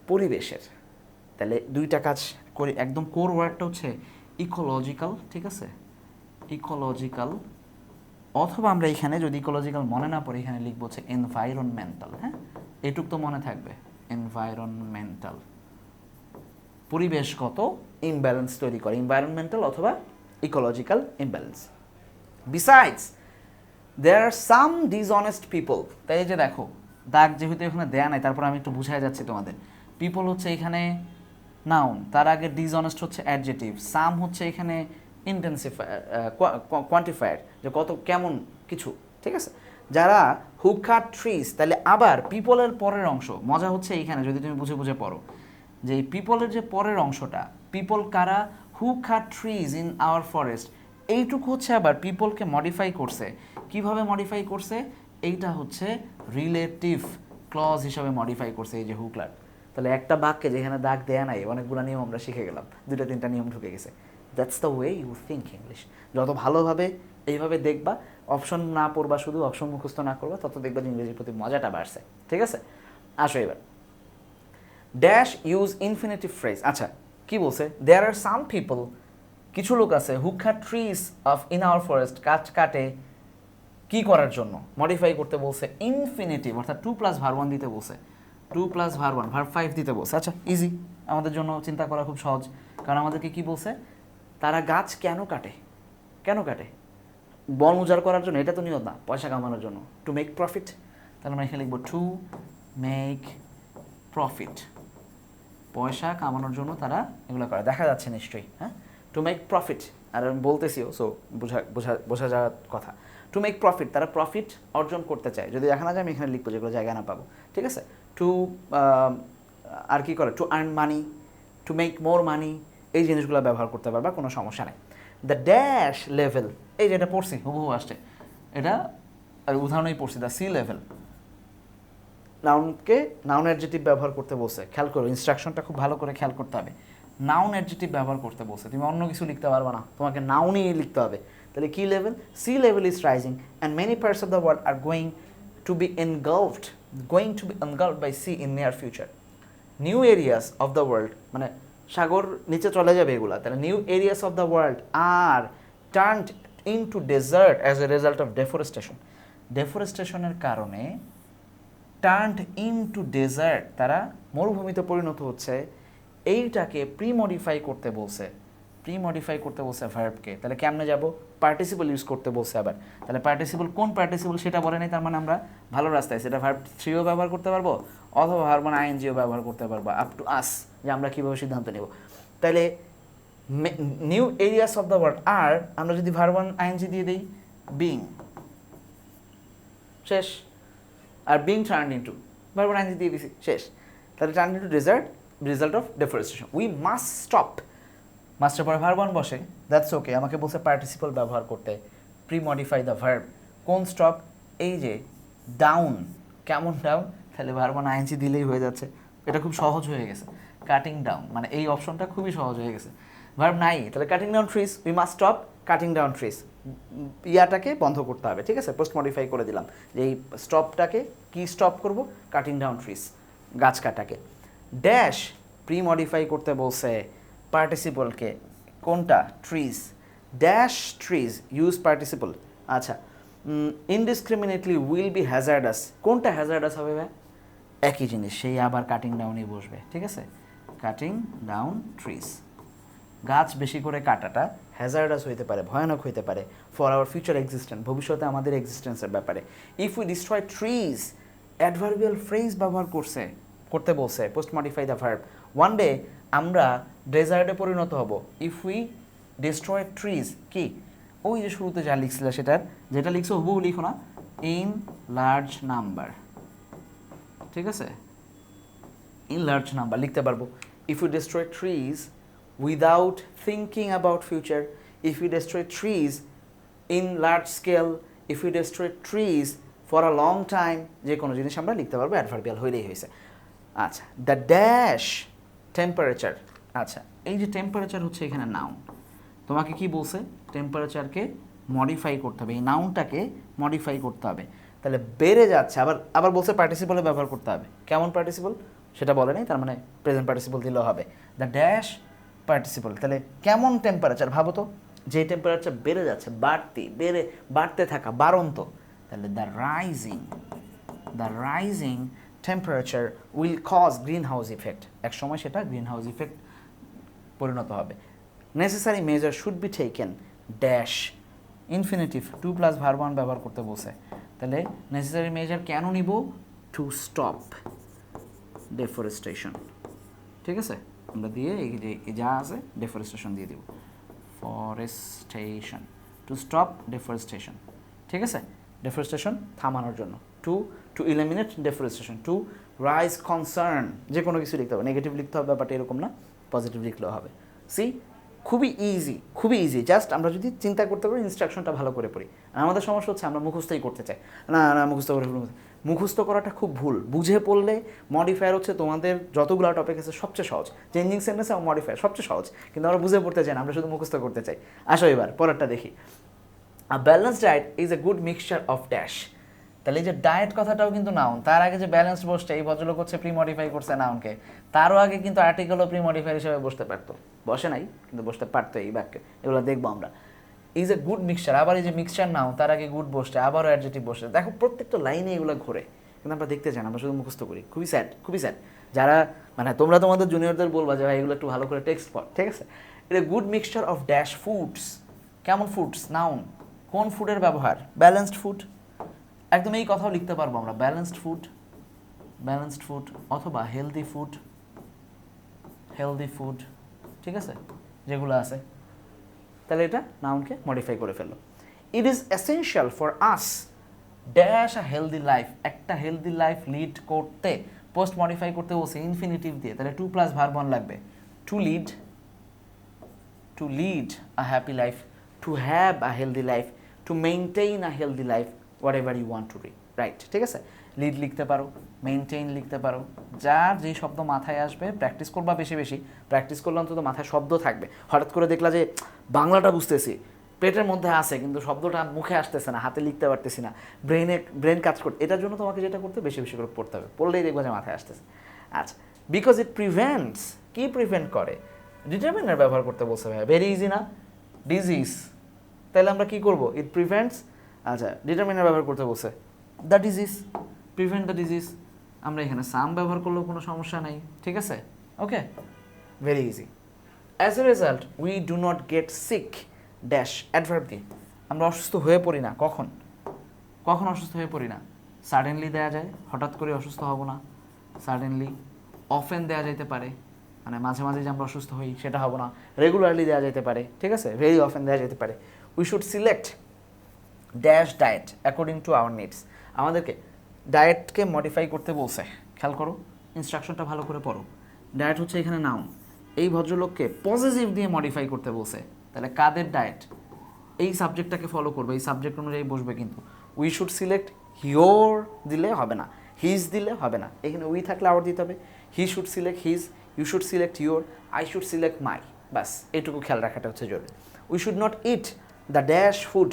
পরিবেশের। তাহলে দুইটা কাজ করি, একদম কোর ওয়ার্ডটা হচ্ছে ইকোলজিক্যাল, ঠিক আছে, ইকোলজিক্যাল, অথবা আমরা এখানে যদি ইকোলজিক্যাল মনে না পড়ে এখানে লিখবো হচ্ছে এনভায়রনমেন্টাল। হ্যাঁ, এটুক তো মনে থাকবে, এনভায়রনমেন্টাল, পরিবেশগত ইমব্যালেন্স তৈরি করে, এনভায়রনমেন্টাল অথবা ইকোলজিক্যাল ইমব্যালেন্স। বিসাইডস দেয়ার আর সাম ডিসঅনেস্ট পিপল, তাই যে দেখো দাগ যেহেতু এখানে দেয়া নাই, তারপর আমি একটু বুঝাই যাচ্ছি তোমাদের। পিপল হচ্ছে এখানে নাউন, তার আগে ডিসঅনেস্ট হচ্ছে অ্যাডজেটিভ, সাম হচ্ছে এখানে ইন্টেন্সিফায়ার, কোয়ান্টিফায়ার, যে কত কেমন কিছু, ঠিক আছে। যারা হু কাট ট্রিজ, তাহলে আবার পিপলের পরের অংশ, মজা হচ্ছে এইখানে যদি তুমি বুঝে বুঝে পড়ো, যে এই পিপলের যে পরের অংশটা, পিপল কারা? হু cut trees in our forest, এইটুকু হচ্ছে আবার পিপলকে মডিফাই করছে। কিভাবে মডিফাই করছে? এইটা হচ্ছে রিলেটিভ ক্লজ হিসাবে মডিফাই করছে এই যে হু কাট। তাহলে একটা বাক্যে যেখানে দাগ দেয়া নাই, অনেকগুলো নিয়ম আমরা শিখে গেলাম, 2-3টা নিয়ম ঢুকে গেছে। That's the way you think English. যত ভালোভাবে এইভাবে দেখবা, অপশন না পড়বা, শুধু অপশন মুখস্থ না করবা, তত দেখবা যে ইংরেজির প্রতি মজাটা বাড়ছে, ঠিক আছে। আসো এবার ড্যাশ ইউজ ইনফিনিটিভ ফ্রেজ। আচ্ছা, কি বলছে? দেয়ার আর সাম পিপল, কিছু লোক আছে, who cut trees off in our forest, গাছ কাটে কি করার জন্য? মডিফাই করতে বলছে ইনফিনিটিভ, অর্থাৎ 2 প্লাস ভার্ব 1 দিতে বলছে, 2 প্লাস ভার্ব 1 ভার্ব 5 দিতে বলছে। আচ্ছা, ইজি, আমাদের জন্য চিন্তা করা খুব সহজ, কারণ আমাদেরকে কি বলছে? তারা গাছ কেন কাটে? কেন কাটে? বন উজাড় করার জন্য? এটা তো নিয়ত না, পয়সা কামানোর জন্য, টু মেক প্রফিট। তাহলে আমরা এখানে লিখবো টু মেক প্রফিট, পয়সা কামানোর জন্য তারা এগুলো করে, দেখা যাচ্ছে নিশ্চয়ই। হ্যাঁ, টু মেক প্রফিট, আর আমি বলতেছিও, সো বোঝা যাওয়ার কথা। টু মেক প্রফিট, তারা প্রফিট অর্জন করতে চায়। যদি দেখা না যায় আমি এখানে লিখবো, যেগুলো জায়গা না পাবো, ঠিক আছে। টু আর কি করে? To earn money, to make more money, এই জিনিসগুলো ব্যবহার করতে পারবা, কোনো সমস্যা নেই। দ্য ড্যাশ লেভেল, এই যে এটা পড়ছি হুবহু আসছে, এটা আর উদাহরণই পড়ছি, দ্য সি লেভেল। নাউনকে নাউন অ্যাডজেক্টিভ ব্যবহার করতে বলছে, খেয়াল করো, ইনস্ট্রাকশনটা খুব ভালো করে খেয়াল করতে হবে। নাউন অ্যাডজেক্টিভ ব্যবহার করতে বলছে, তুমি অন্য কিছু লিখতে পারবে না, তোমাকে নাউনই লিখতে হবে। তাহলে কি level? Sea level is rising and many parts of the world are going to be engulfed by sea in near future. New areas of the world, মানে সাগর নিচে চলে যাবে এগুলা, তাহলে new areas of the world are turned into desert as a result of deforestation. ডেফরেস্টেশনের কারণে turned into dessert, তারা মরুভূমিতে পরিণত হচ্ছে। এইটাকে প্রিমডিফাই করতে বলছে, প্রিমডিফাই করতে বলছে ভার্বকে। তাহলে কেমনে যাব? পার্টিসিপল ইউজ করতে বলছে আবার। তাহলে পার্টিসিপল কোন পার্টিসিপল সেটা বলে নাই, তার মানে আমরা ভালো রাস্তায়, সেটা ভার্ব 3ও ব্যবহার করতে পারবো, অথবা ভার্ব 1 আইএনজিও ব্যবহার করতে পারবো, আপ টু আস, যে আমরা কীভাবে সিদ্ধান্ত নেব। তাহলে new areas of the world, আর আমরা যদি ভার্ব 1 আইএনজি দিয়ে দিই, বিং, শেষ। Are being turn into, verb 1 ING দিয়ে দিছি, শেষ। তাহলে turn into desert, result of deforestation. We must stop, মাস্টের পরে ভার্ব 1 বসে, দ্যাটস ওকে, আমাকে বলছে পার্টিসিপল ব্যবহার করতে, প্রি মডিফাই দ্য ভার্ব। কোন স্টপ? এই যে ডাউন। কেমন ডাউন? তাহলে ভার্ব অন আইএনজি দিলেই হয়ে যাচ্ছে। এটা খুব সহজ হয়ে গেছে। কাটিং ডাউন মানে এই অপশনটা খুবই সহজ হয়ে গেছে। ভার্ব নাই, তাহলে cutting down trees, we must stop cutting down trees. ইয়াটাকে বন্ধ করতে হবে, ঠিক আছে? পোস্ট মডিফাই করে দিলাম যে এই স্টপটাকে কি স্টপ করব? কাটিং ডাউন ট্রিজ, গাছ কাটাকে। ড্যাশ প্রি মডিফাই করতে বলছে পার্টিসিপলকে, কোনটা? Trees. Dash trees use participle. আচ্ছা, ইনডিসক্রিমিনেটলি উইল বি হ্যাজার্ডাস, কোনটা হ্যাজার্ডাস হবে ভাই? একই জিনিস, সেই আবার কাটিং ডাউনই বসবে, ঠিক আছে? Cutting down trees. গাছ বেশি করে কাটাটা হ্যাজার্ডাস হইতে পারে, ভয়ানক হইতে পারে ফর আওয়ার ফিউচার এক্সিস্টেন্স, ভবিষ্যতে আমাদের এক্সিস্টেন্সের ব্যাপারে। If we destroy trees, adverbial phrase ব্যবহার করতে বলছে post modify the verb. One day আমরা ডেজার্টে পরিণত হব। ইফ উই ডিস্ট্রয় ট্রিজ, কি ওই যে শুরুতে যা লিখছিল সেটার, যেটা লিখছো হুবহু লিখো না, ইন লার্জ নাম্বার, ঠিক আছে? ইন লার্জ নাম্বার লিখতে পারবো। If you destroy trees without thinking about future, if you destroy trees in large scale, if you destroy trees for a long time, যে কোনো জিনিস আমরা লিখতে পারবো, অ্যাডভার্বিয়াল হইলেই হয়েছে। আচ্ছা, দ্য ড্যাশ টেম্পারেচার। আচ্ছা, এই যে টেম্পারেচার হচ্ছে এখানে নাউন। তোমাকে কি বলছে? টেম্পারেচারকে মডিফাই করতে হবে, এই নাউনটাকে মডিফাই করতে হবে। তাহলে বেড়ে যাচ্ছে, আবার আবার বলছে পার্টিসিপলে ব্যবহার করতে হবে। কেমন পার্টিসিপল সেটা বলে নাই, তার মানে প্রেজেন্ট পার্টিসিপল দিলেও হবে। দ্য ড্যাশ পার্টিসিপল, তাহলে কেমন টেম্পারেচার ভাবো তো, যে টেম্পারেচার বেড়ে যাচ্ছে, বাড়তে থাকা, বাড়ন্ত, তাহলে the rising temperature will cause greenhouse effect, এক সময় সেটা গ্রিন হাউস ইফেক্ট পরিণত হবে। Necessary measure should be taken dash infinitive, to plus verb one ব্যবহার করতে বলছে। তাহলে নেসেসারি মেজার কেন নিব? টু স্টপ ডেফরেস্টেশন, ঠিক আছে? আমরা দিয়ে এই যে যা আছে ডেফরেস্টেশন দিয়ে দিব, ফরেস্টেশন, টু স্টপ ডেফরেস্টেশন, ঠিক আছে? ডেফরেস্টেশন থামানোর জন্য, to eliminate deforestation, to raise concern, যে কোনো কিছু লিখতে হবে, নেগেটিভ লিখতে হবে ব্যাপারটা এরকম না, পজিটিভ লিখলেও হবে। সি, খুবই ইজি, জাস্ট আমরা যদি চিন্তা করতে পারি, ইনস্ট্রাকশনটা ভালো করে পড়ি। আর আমাদের সমস্যা হচ্ছে আমরা মুখস্থই করতে চাই, না মুখস্থ করাটা খুব ভুল। বুঝে পড়লে মডিফায়ার হচ্ছে তোমাদের যতগুলো টপিক আছে সবচেয়ে সহজ, চেঞ্জিং সেন্টেন্স এবং মডিফায়ার সবচেয়ে সহজ, কিন্তু আমরা বুঝে পড়তে চাই না, আমরা শুধু মুখস্থ করতে চাই। আসো এবার পরেরটা দেখি। A balanced diet is a good mixture of dash. তাহলে এই যে ডায়েট কথাটাও কিন্তু নাউন, তার আগে যে ব্যালেন্সড বসছে, এই ভদ্রলোক হচ্ছে প্রি মডিফাই করছে নাউনকে, তারও আগে কিন্তু আর্টিকেলও প্রি মডিফাই হিসেবে বসতে পারতো, বসে নাই কিন্তু বসতে পারতো এই বাক্যে, এগুলো দেখবো আমরা। ইজ এ গুড মিক্সচার, আবার এই যে মিক্সচার নাউন, তার আগে গুড বসছে, আবারও অ্যাডজেক্টিভ বসছে, দেখো প্রত্যেকটা লাইনে এগুলো ঘোরে, কিন্তু আমরা দেখতে চাই না, আমরা শুধু মুখস্থ করি। খুবই স্যাড। যারা মানে তোমরা তোমাদের জুনিয়রদের বলবা যে ভাই এগুলো একটু ভালো করে টেক্সট পড়, ঠিক আছে? এটা good mixture of dash foods, কেমন ফুডস? নাউন। কোন ফুডের ব্যবহার? ব্যালেন্সড ফুড, একদম এই কথাও লিখতে পারবো আমরা, ব্যালেন্সড ফুড অথবা হেলদি ফুড, ঠিক আছে? যেগুলো আছে, তাহলে এটা নাউনকে মডিফাই করে ফেললো। It is essential for us dash a healthy life, একটা হেলদি লাইফ লিড করতে পোস্ট মডিফাই করতে বলছে ইনফিনিটিভ দিয়ে, তাহলে টু প্লাস ভার্ব ওয়ান লাগবে। To lead a happy life, to have a healthy life, to maintain a healthy life, whatever you want to read, right? ঠিক আছে? Lead লিখতে পারো, মেনটেইন লিখতে পারো, যার যেই শব্দ মাথায় আসবে প্র্যাকটিস করবা, বেশি প্র্যাকটিস করলে অন্তত মাথায় শব্দ থাকবে। হঠাৎ করে দেখলা যে বাংলাটা বুঝতেছি, পেটের মধ্যে আছে কিন্তু শব্দটা মুখে আসতেছে না, হাতে লিখতে পারতেছি না, ব্রেন কাজ করতে, এটার জন্য তোমাকে যেটা করতে বেশি করে পড়তে হবে, পড়লেই দেখবা যে মাথায় আসতেছে। আচ্ছা, বিকজ ইট প্রিভেন্টস, কি প্রিভেন্ট করে? ডিটারমিনার ব্যবহার করতে বলছে ভাই, ভেরি ইজি না? ডিজিজ, তাহলে আমরা কি করব? ইট প্রিভেন্টস, আচ্ছা ডিটারমিনার ব্যবহার করতে বলছে, the disease, prevent the disease, আমরা এখানে সাম ব্যবহার করলেও কোনো সমস্যা নাই, ঠিক আছে? Okay, very easy. As a result we do not get sick dash, adverb দিয়ে আমরা অসুস্থ হয়ে পড়ি না। কখন অসুস্থ হয়ে পড়ি না? সাডেনলি দেওয়া যায়, হঠাৎ করে অসুস্থ হব না, সাডেনলি। অফেন দেওয়া যেতে পারে, মানে মাঝে মাঝে যে আমরা অসুস্থ হই সেটা হব না। রেগুলারলি দেওয়া যেতে পারে, ঠিক আছে? ভেরি অফেন দেওয়া যেতে পারে। We should select dash diet according to our needs, আমাদেরকে ডায়েটকে মডিফাই করতে বলছে। খেয়াল করো, ইনস্ট্রাকশনটা ভালো করে পড়ো। ডায়েট হচ্ছে এখানে নাউন, এই ভদ্রলোককে পজিটিভ দিয়ে মডিফাই করতে বলছে, তাহলে কাদের ডায়েট? এই সাবজেক্টটাকে ফলো করবে, এই সাবজেক্ট অনুযায়ী বসবে। কিন্তু উই শুড সিলেক্ট হিওর দিলে হবে না, হিজ দিলে হবে না, এখানে উই থাকলে আবার দিতে হবে। He should select his, you should select your, I should select my, বাস এটুকু খেয়াল রাখাটা হচ্ছে জরুরি। We should not eat the dash food,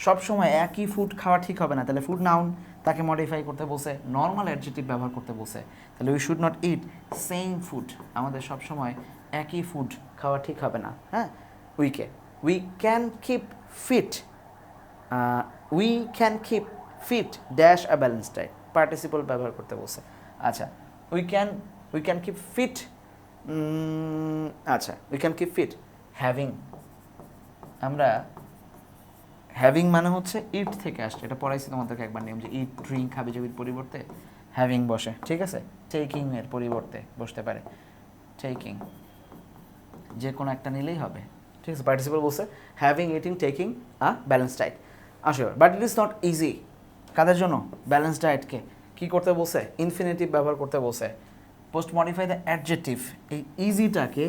সবসময় একই ফুড খাওয়া ঠিক হবে না, তাহলে ফুড নাউন, তাকে মডিফাই করতে বসে নর্মাল অ্যাডজেক্টিভ ব্যবহার করতে বসে, তাহলে we should not eat same food, আমাদের সবসময় একই ফুড খাওয়া ঠিক হবে না। হ্যাঁ, we can keep fit, we can keep fit dash a balance diet, participle ব্যবহার করতে বসে। আচ্ছা, উই ক্যান কিপ ফিট, আচ্ছা we can keep fit having, আমরা হ্যাভিং মানে হচ্ছে ইট থেকে আসছে, এটা পড়াইছি তোমাদেরকে একবার নিয়ম, যে ইট ড্রিঙ্ক হাবি জাবির পরিবর্তে হ্যাভিং বসে, ঠিক আছে। টেকিং এর পরিবর্তে বসতে পারে টেকিং, যে কোনো একটা নিলেই হবে, ঠিক আছে। পার্টিসিপল বলছে having, eating, taking a balance diet. আসো, but it is not easy, কাদের জন্য? ব্যালেন্স ডায়েটকে কী করতে বলছে? ইনফিনিটিভ ব্যবহার করতে বলছে। পোস্ট মডিফাই দ্য অ্যাডজেক্টিভ, এই ইজিটাকে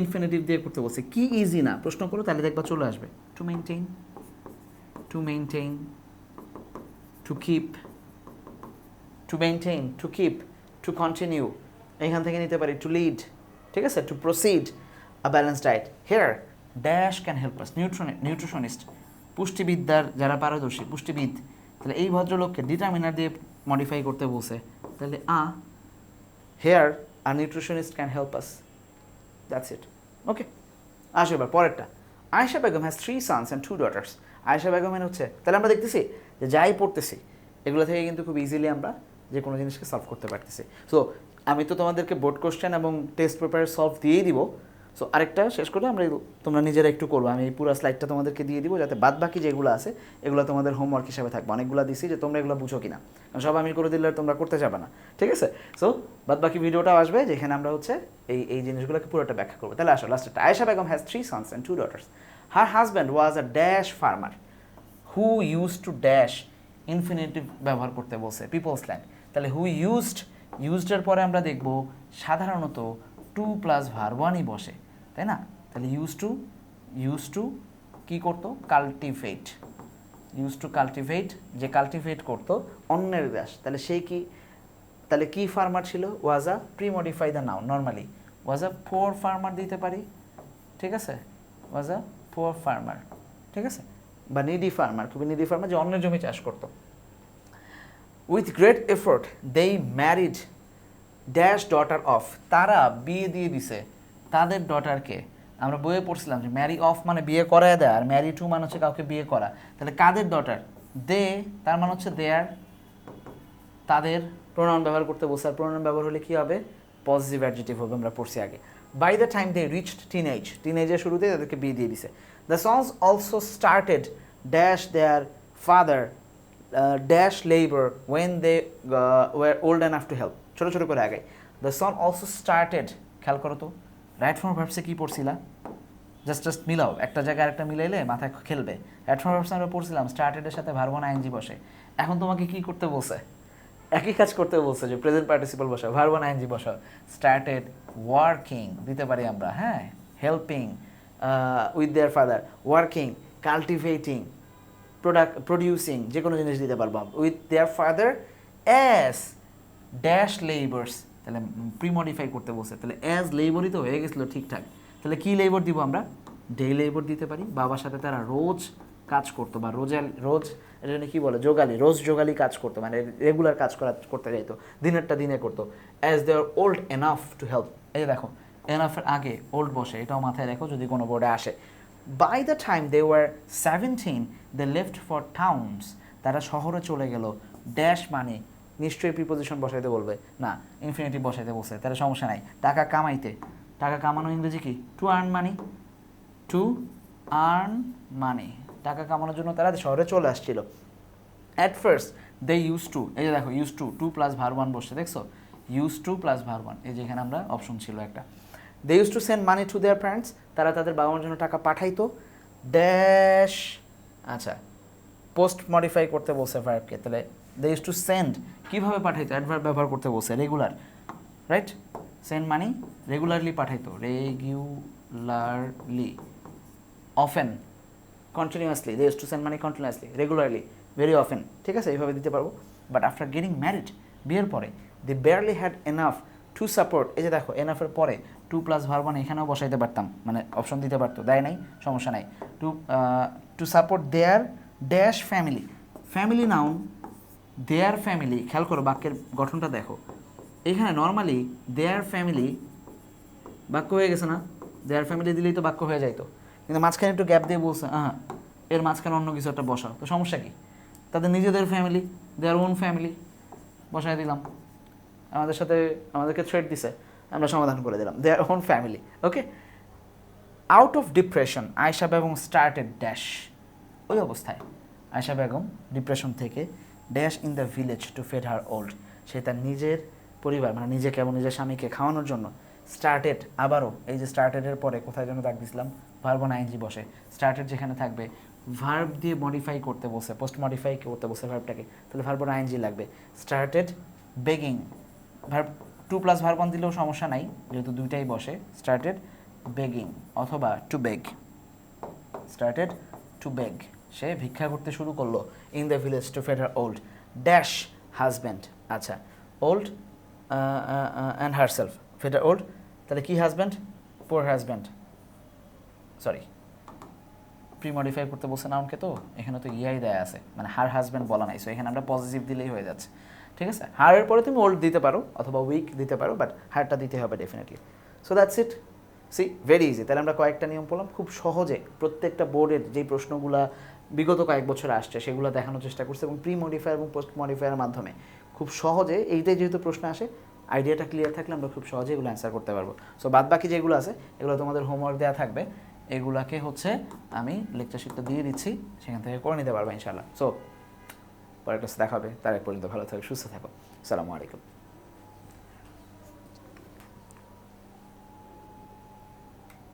ইনফিনিটিভ দিয়ে করতে বলছে। কি ইজি না প্রশ্ন করো, তাহলে দেখবা চলে আসবে। To maintain, to maintain, to keep, to maintain, to keep, to continue, এখান থেকে নিতে পারি টু লিড, ঠিক আছে। To proceed a balance diet, here dash can help us, nutritionist, পুষ্টিবিদ্যার যারা পারদর্শী, পুষ্টিবিদ, তাহলে এই ভদ্রলোককে ডিটারমিনার দিয়ে মডিফাই করতে বলছে, তাহলে here a nutritionist can help us, that's it. Okay, আসো এবার পরেরটা। Ayesha Begum has 3 sons and 2 daughters। আয়েশা বেগমের হচ্ছে, তাহলে আমরা দেখতেছি যে যাই পড়তেছি এগুলো থেকে কিন্তু খুব ইজিলি আমরা যে কোনো জিনিসকে সলভ করতে পারতেছি। সো আমি তো তোমাদেরকে বোর্ড কোশ্চেন এবং টেস্ট পেপারে সলভ দিয়েই দিব। সো আরেকটা শেষ করে আমরা তোমরা নিজেরা একটু করবো, আমি এই পুরো স্লাইডটা তোমাদেরকে দিয়ে দিব, যাতে বাদ বাকি যেগুলো আছে এগুলো তোমাদের হোমওয়ার্ক হিসাবে থাকবে। অনেকগুলো দিছি যে তোমরা এগুলো বুঝো কিনা, কারণ সব আমি করে দিলে তোমরা করতে যাবে না, ঠিক আছে। সো বাদ বাকি ভিডিওটাও আসবে, যেখানে আমরা হচ্ছে এই জিনিসগুলোকে পুরোটা ব্যাখ্যা করবো। তাহলে আসো লাস্টে, Ayesha Begum has 3 sons and 2 daughters. Her husband was a dash farmer who used to dash, infinitive ব্যবহার করতে বলছে, পিপল স্ল্যাং। তাহলে হু ইউজডের পরে আমরা দেখব সাধারণত 2 + ভার্ব 1ই বসে, তাই না। তাহলে ইউজ টু কী করতো? কাল্টিভেট, ইউজ টু কাল্টিভেট, যে কাল্টিভেট করতো অন্যের দাস, তাহলে সেই কি, তাহলে কি ফার্মার ছিল? Was a premodify the noun, normally was a poor farmer দিতে পারি, ঠিক আছে, ওয়াজ আ পোর ফার্মার, ঠিক আছে, বা নিডি ফার্মার, খুবই নিডি ফার্মার, যে অন্যের জমি চাষ করতো। উইথ গ্রেট এফোর্ট দেই ম্যারিড ড্যাশ ডটার অফ, তারা বিয়ে দিয়ে দিছে তাদের ডটারকে। আমরা বইয়ে পড়ছিলাম যে ম্যারি অফ মানে বিয়ে করায় দেয়, আর ম্যারি টু মানে হচ্ছে কাউকে বিয়ে করা। তাহলে কাদের ডটার? দে, তার মানে হচ্ছে দেয়ার, তাদের প্রোনাউন ব্যবহার করতে বলছে। আর প্রোনাউন ব্যবহার হলে কী হবে? পজিটিভ অ্যাডজেক্টিভ হবে, আমরা পড়ছি আগে। By the time they reached টিনেজের শুরুতে তাদেরকে বিয়ে দিয়ে দিছে। The sons also started dash their father dash labour when they were old enough to help, ছোটো ছোটো করে আগে। দ্য সন অলসো স্টার্টেড, খেয়াল করো তো রাইট ফর্ম ভার্বসে কী পড়ছিলা? জাস্ট মিলাও, একটা জায়গায় আরেকটা মিলাইলে মাথায় খেলবে। রাইট ফর্ম ভার্বসে আমরা পড়ছিলাম স্টার্টেডের সাথে ভার্ব ওয়ান আইএনজি বসে। এখন তোমাকে কী করতে বলছে? একই কাজ করতে বলছে, যে প্রেজেন্ট পার্টিসিপল বসাও, ভার্ব ওয়ান আইএনজি বসাও। স্টার্টেড ওয়ার্কিং দিতে পারি আমরা, হ্যাঁ, helping with their father, working, cultivating, producing, যে কোনো জিনিস দিতে পারবো। With their father as dash labours, তাহলে প্রিমডিফাই করতে বলছে, তাহলে অ্যাজ লেবারই তো হয়ে গেছিলো ঠিকঠাক। তাহলে কি লেবার দিব আমরা? ডে লেবার দিতে পারি। বাবার সাথে তারা রোজ কাজ করতো, বা রোজ এটা জন্য কী বলে, রোজ যোগালি কাজ করতো, মানে রেগুলার কাজ করতে যাইতো, দিনেরটা দিনে করতো। As they are old enough to help, এই দেখো এনাফের আগে ওল্ড বসে, এটাও মাথায় রেখো যদি কোনো বোর্ডে আসে। By the time they were 17 they left for towns, তারা শহরে চলে গেল। ড্যাশ মানে নিশ্চয়ই প্রিপোজিশন বসাইতে বলবে না, ইনফিনিটিভ বসাইতে বলছে, তাহলে সমস্যা নাই। টাকা কামাইতে, টাকা কামানো ইংরেজি কি? To earn money, to earn money, টাকা কামানোর জন্য তারা শহরে চলে আসছিল। At first they use to, এই যে দেখো ইউজ টু, 2 + ভার্ব 1 বসছে, দেখছো, ইউজ টু + ভার্ব 1, এই যে এখানে আমরা অপশন ছিল একটা। They use to send money to their parents, তারা তাদের বাবা মার জন্য টাকা পাঠাইতো। ড্যাশ, আচ্ছা পোস্ট মডিফাই করতে বলছে ভার্বকে, তাহলে দে ইউজ টু সেন্ড, কীভাবে পাঠাইতো? অ্যাডভার্ব ব্যবহার করতে বলছে, regular, right, send money regularly পাঠাইতো, regularly. Often, continuously, they used to send money continuously, regularly, very often, ঠিক আছে, এইভাবে দিতে পারবো। বাট আফটার গেটিং ম্যারিড, বিয়ের পরে, they barely had enough to support, এই যে দেখো এনাফের পরে টু প্লাস ভার্ব ওয়ান এখানেও বসাইতে পারতাম, মানে অপশন দিতে পারতো, দেয় নাই, সমস্যা নাই। To support their dash family, family noun, their family, খেয়াল করো বাক্যের গঠনটা দেখো, এখানে নর্মালি দেয়ার ফ্যামিলি বাক্য হয়ে গেছে না, দেয়ার ফ্যামিলি দিলেই তো বাক্য হয়ে যাইতো, কিন্তু মাঝখানে একটু গ্যাপ দিয়ে বলছে হ্যাঁ এর মাঝখানে অন্য কিছু একটা বসাও, তো সমস্যা কি, তাদের নিজেদের ফ্যামিলি, দেয়ার ওন ফ্যামিলি বসাই দিলাম, আমাদেরকে থ্রেড দিছে, আমরা সমাধান করে দিলাম, their own family. Okay, out of depression Ayesha Begum started dash, ওই অবস্থায় আয়েশা বেগম ডিপ্রেশন থেকে dash in the village to fed her old, সে তার নিজের পরিবার মানে নিজেকে এবং নিজের স্বামীকে খাওয়ানোর জন্য স্টার্টেড, আবারও এই যে স্টার্টেডের পরে কোথায় যেন দাগ দিছিলাম, ভার্ব অন আইএনজি বসে, স্টার্টেড যেখানে থাকবে ভার্ব দিয়ে মডিফাই করতে বসে, পোস্ট মডিফাই করতে বসে ভার্বটাকে, তাহলে ভার্ব অন আইএনজি লাগবে। Started begging, verb to plus verb one দিলেও সমস্যা নাই যেহেতু দুইটাই বসে, স্টার্টেড বেগিং অথবা to beg, started to beg, সে ভিক্ষা করতে শুরু করলো in the village to fed her old dash husband, আচ্ছা old and herself, fed her old, তাহলে কি husband, poor husband, sorry premodify করতে বলছে নাউনকে, তো এখানে তো ইয়াই দেয়া আছে, মানে হার হাজব্যান্ড বলা নাই, সো এখানে আমরা পজিটিভ দিলেই হয়ে যাচ্ছে, ঠিক আছে। হারের পরে তুমি ওল্ড দিতে পারো অথবা উইক দিতে পারো, বাট হারটা দিতে হবে definitely. So that's it, see very easy. তাহলে আমরা কয়েকটা নিয়ম পড়লাম, খুব সহজে প্রত্যেকটা বোর্ডের যেই প্রশ্নগুলো বিগত কয়েক বছর আসছে সেগুলো দেখানোর চেষ্টা করছে, এবং প্রি মডিফায়ার এবং পোস্ট মডিফায়ারের মাধ্যমে খুব সহজে এইটাই যেহেতু প্রশ্ন আসে, আইডিয়াটা ক্লিয়ার থাকলে আমরা খুব সহজে এগুলো অ্যান্সার করতে পারবো। সো বাদ বাকি যেগুলো আছে এগুলো তোমাদের হোমওয়ার্ক দেওয়া থাকবে, এগুলাকে হচ্ছে আমি লেকচার শিটটা দিয়ে দিচ্ছি, সেখান থেকে করে নিতে পারবো ইনশাআল্লাহ। সো পরের ক্লাসে দেখা হবে, তার এক পর্যন্ত ভালো থাকো, সুস্থ থাকো, আসসালামু আলাইকুম।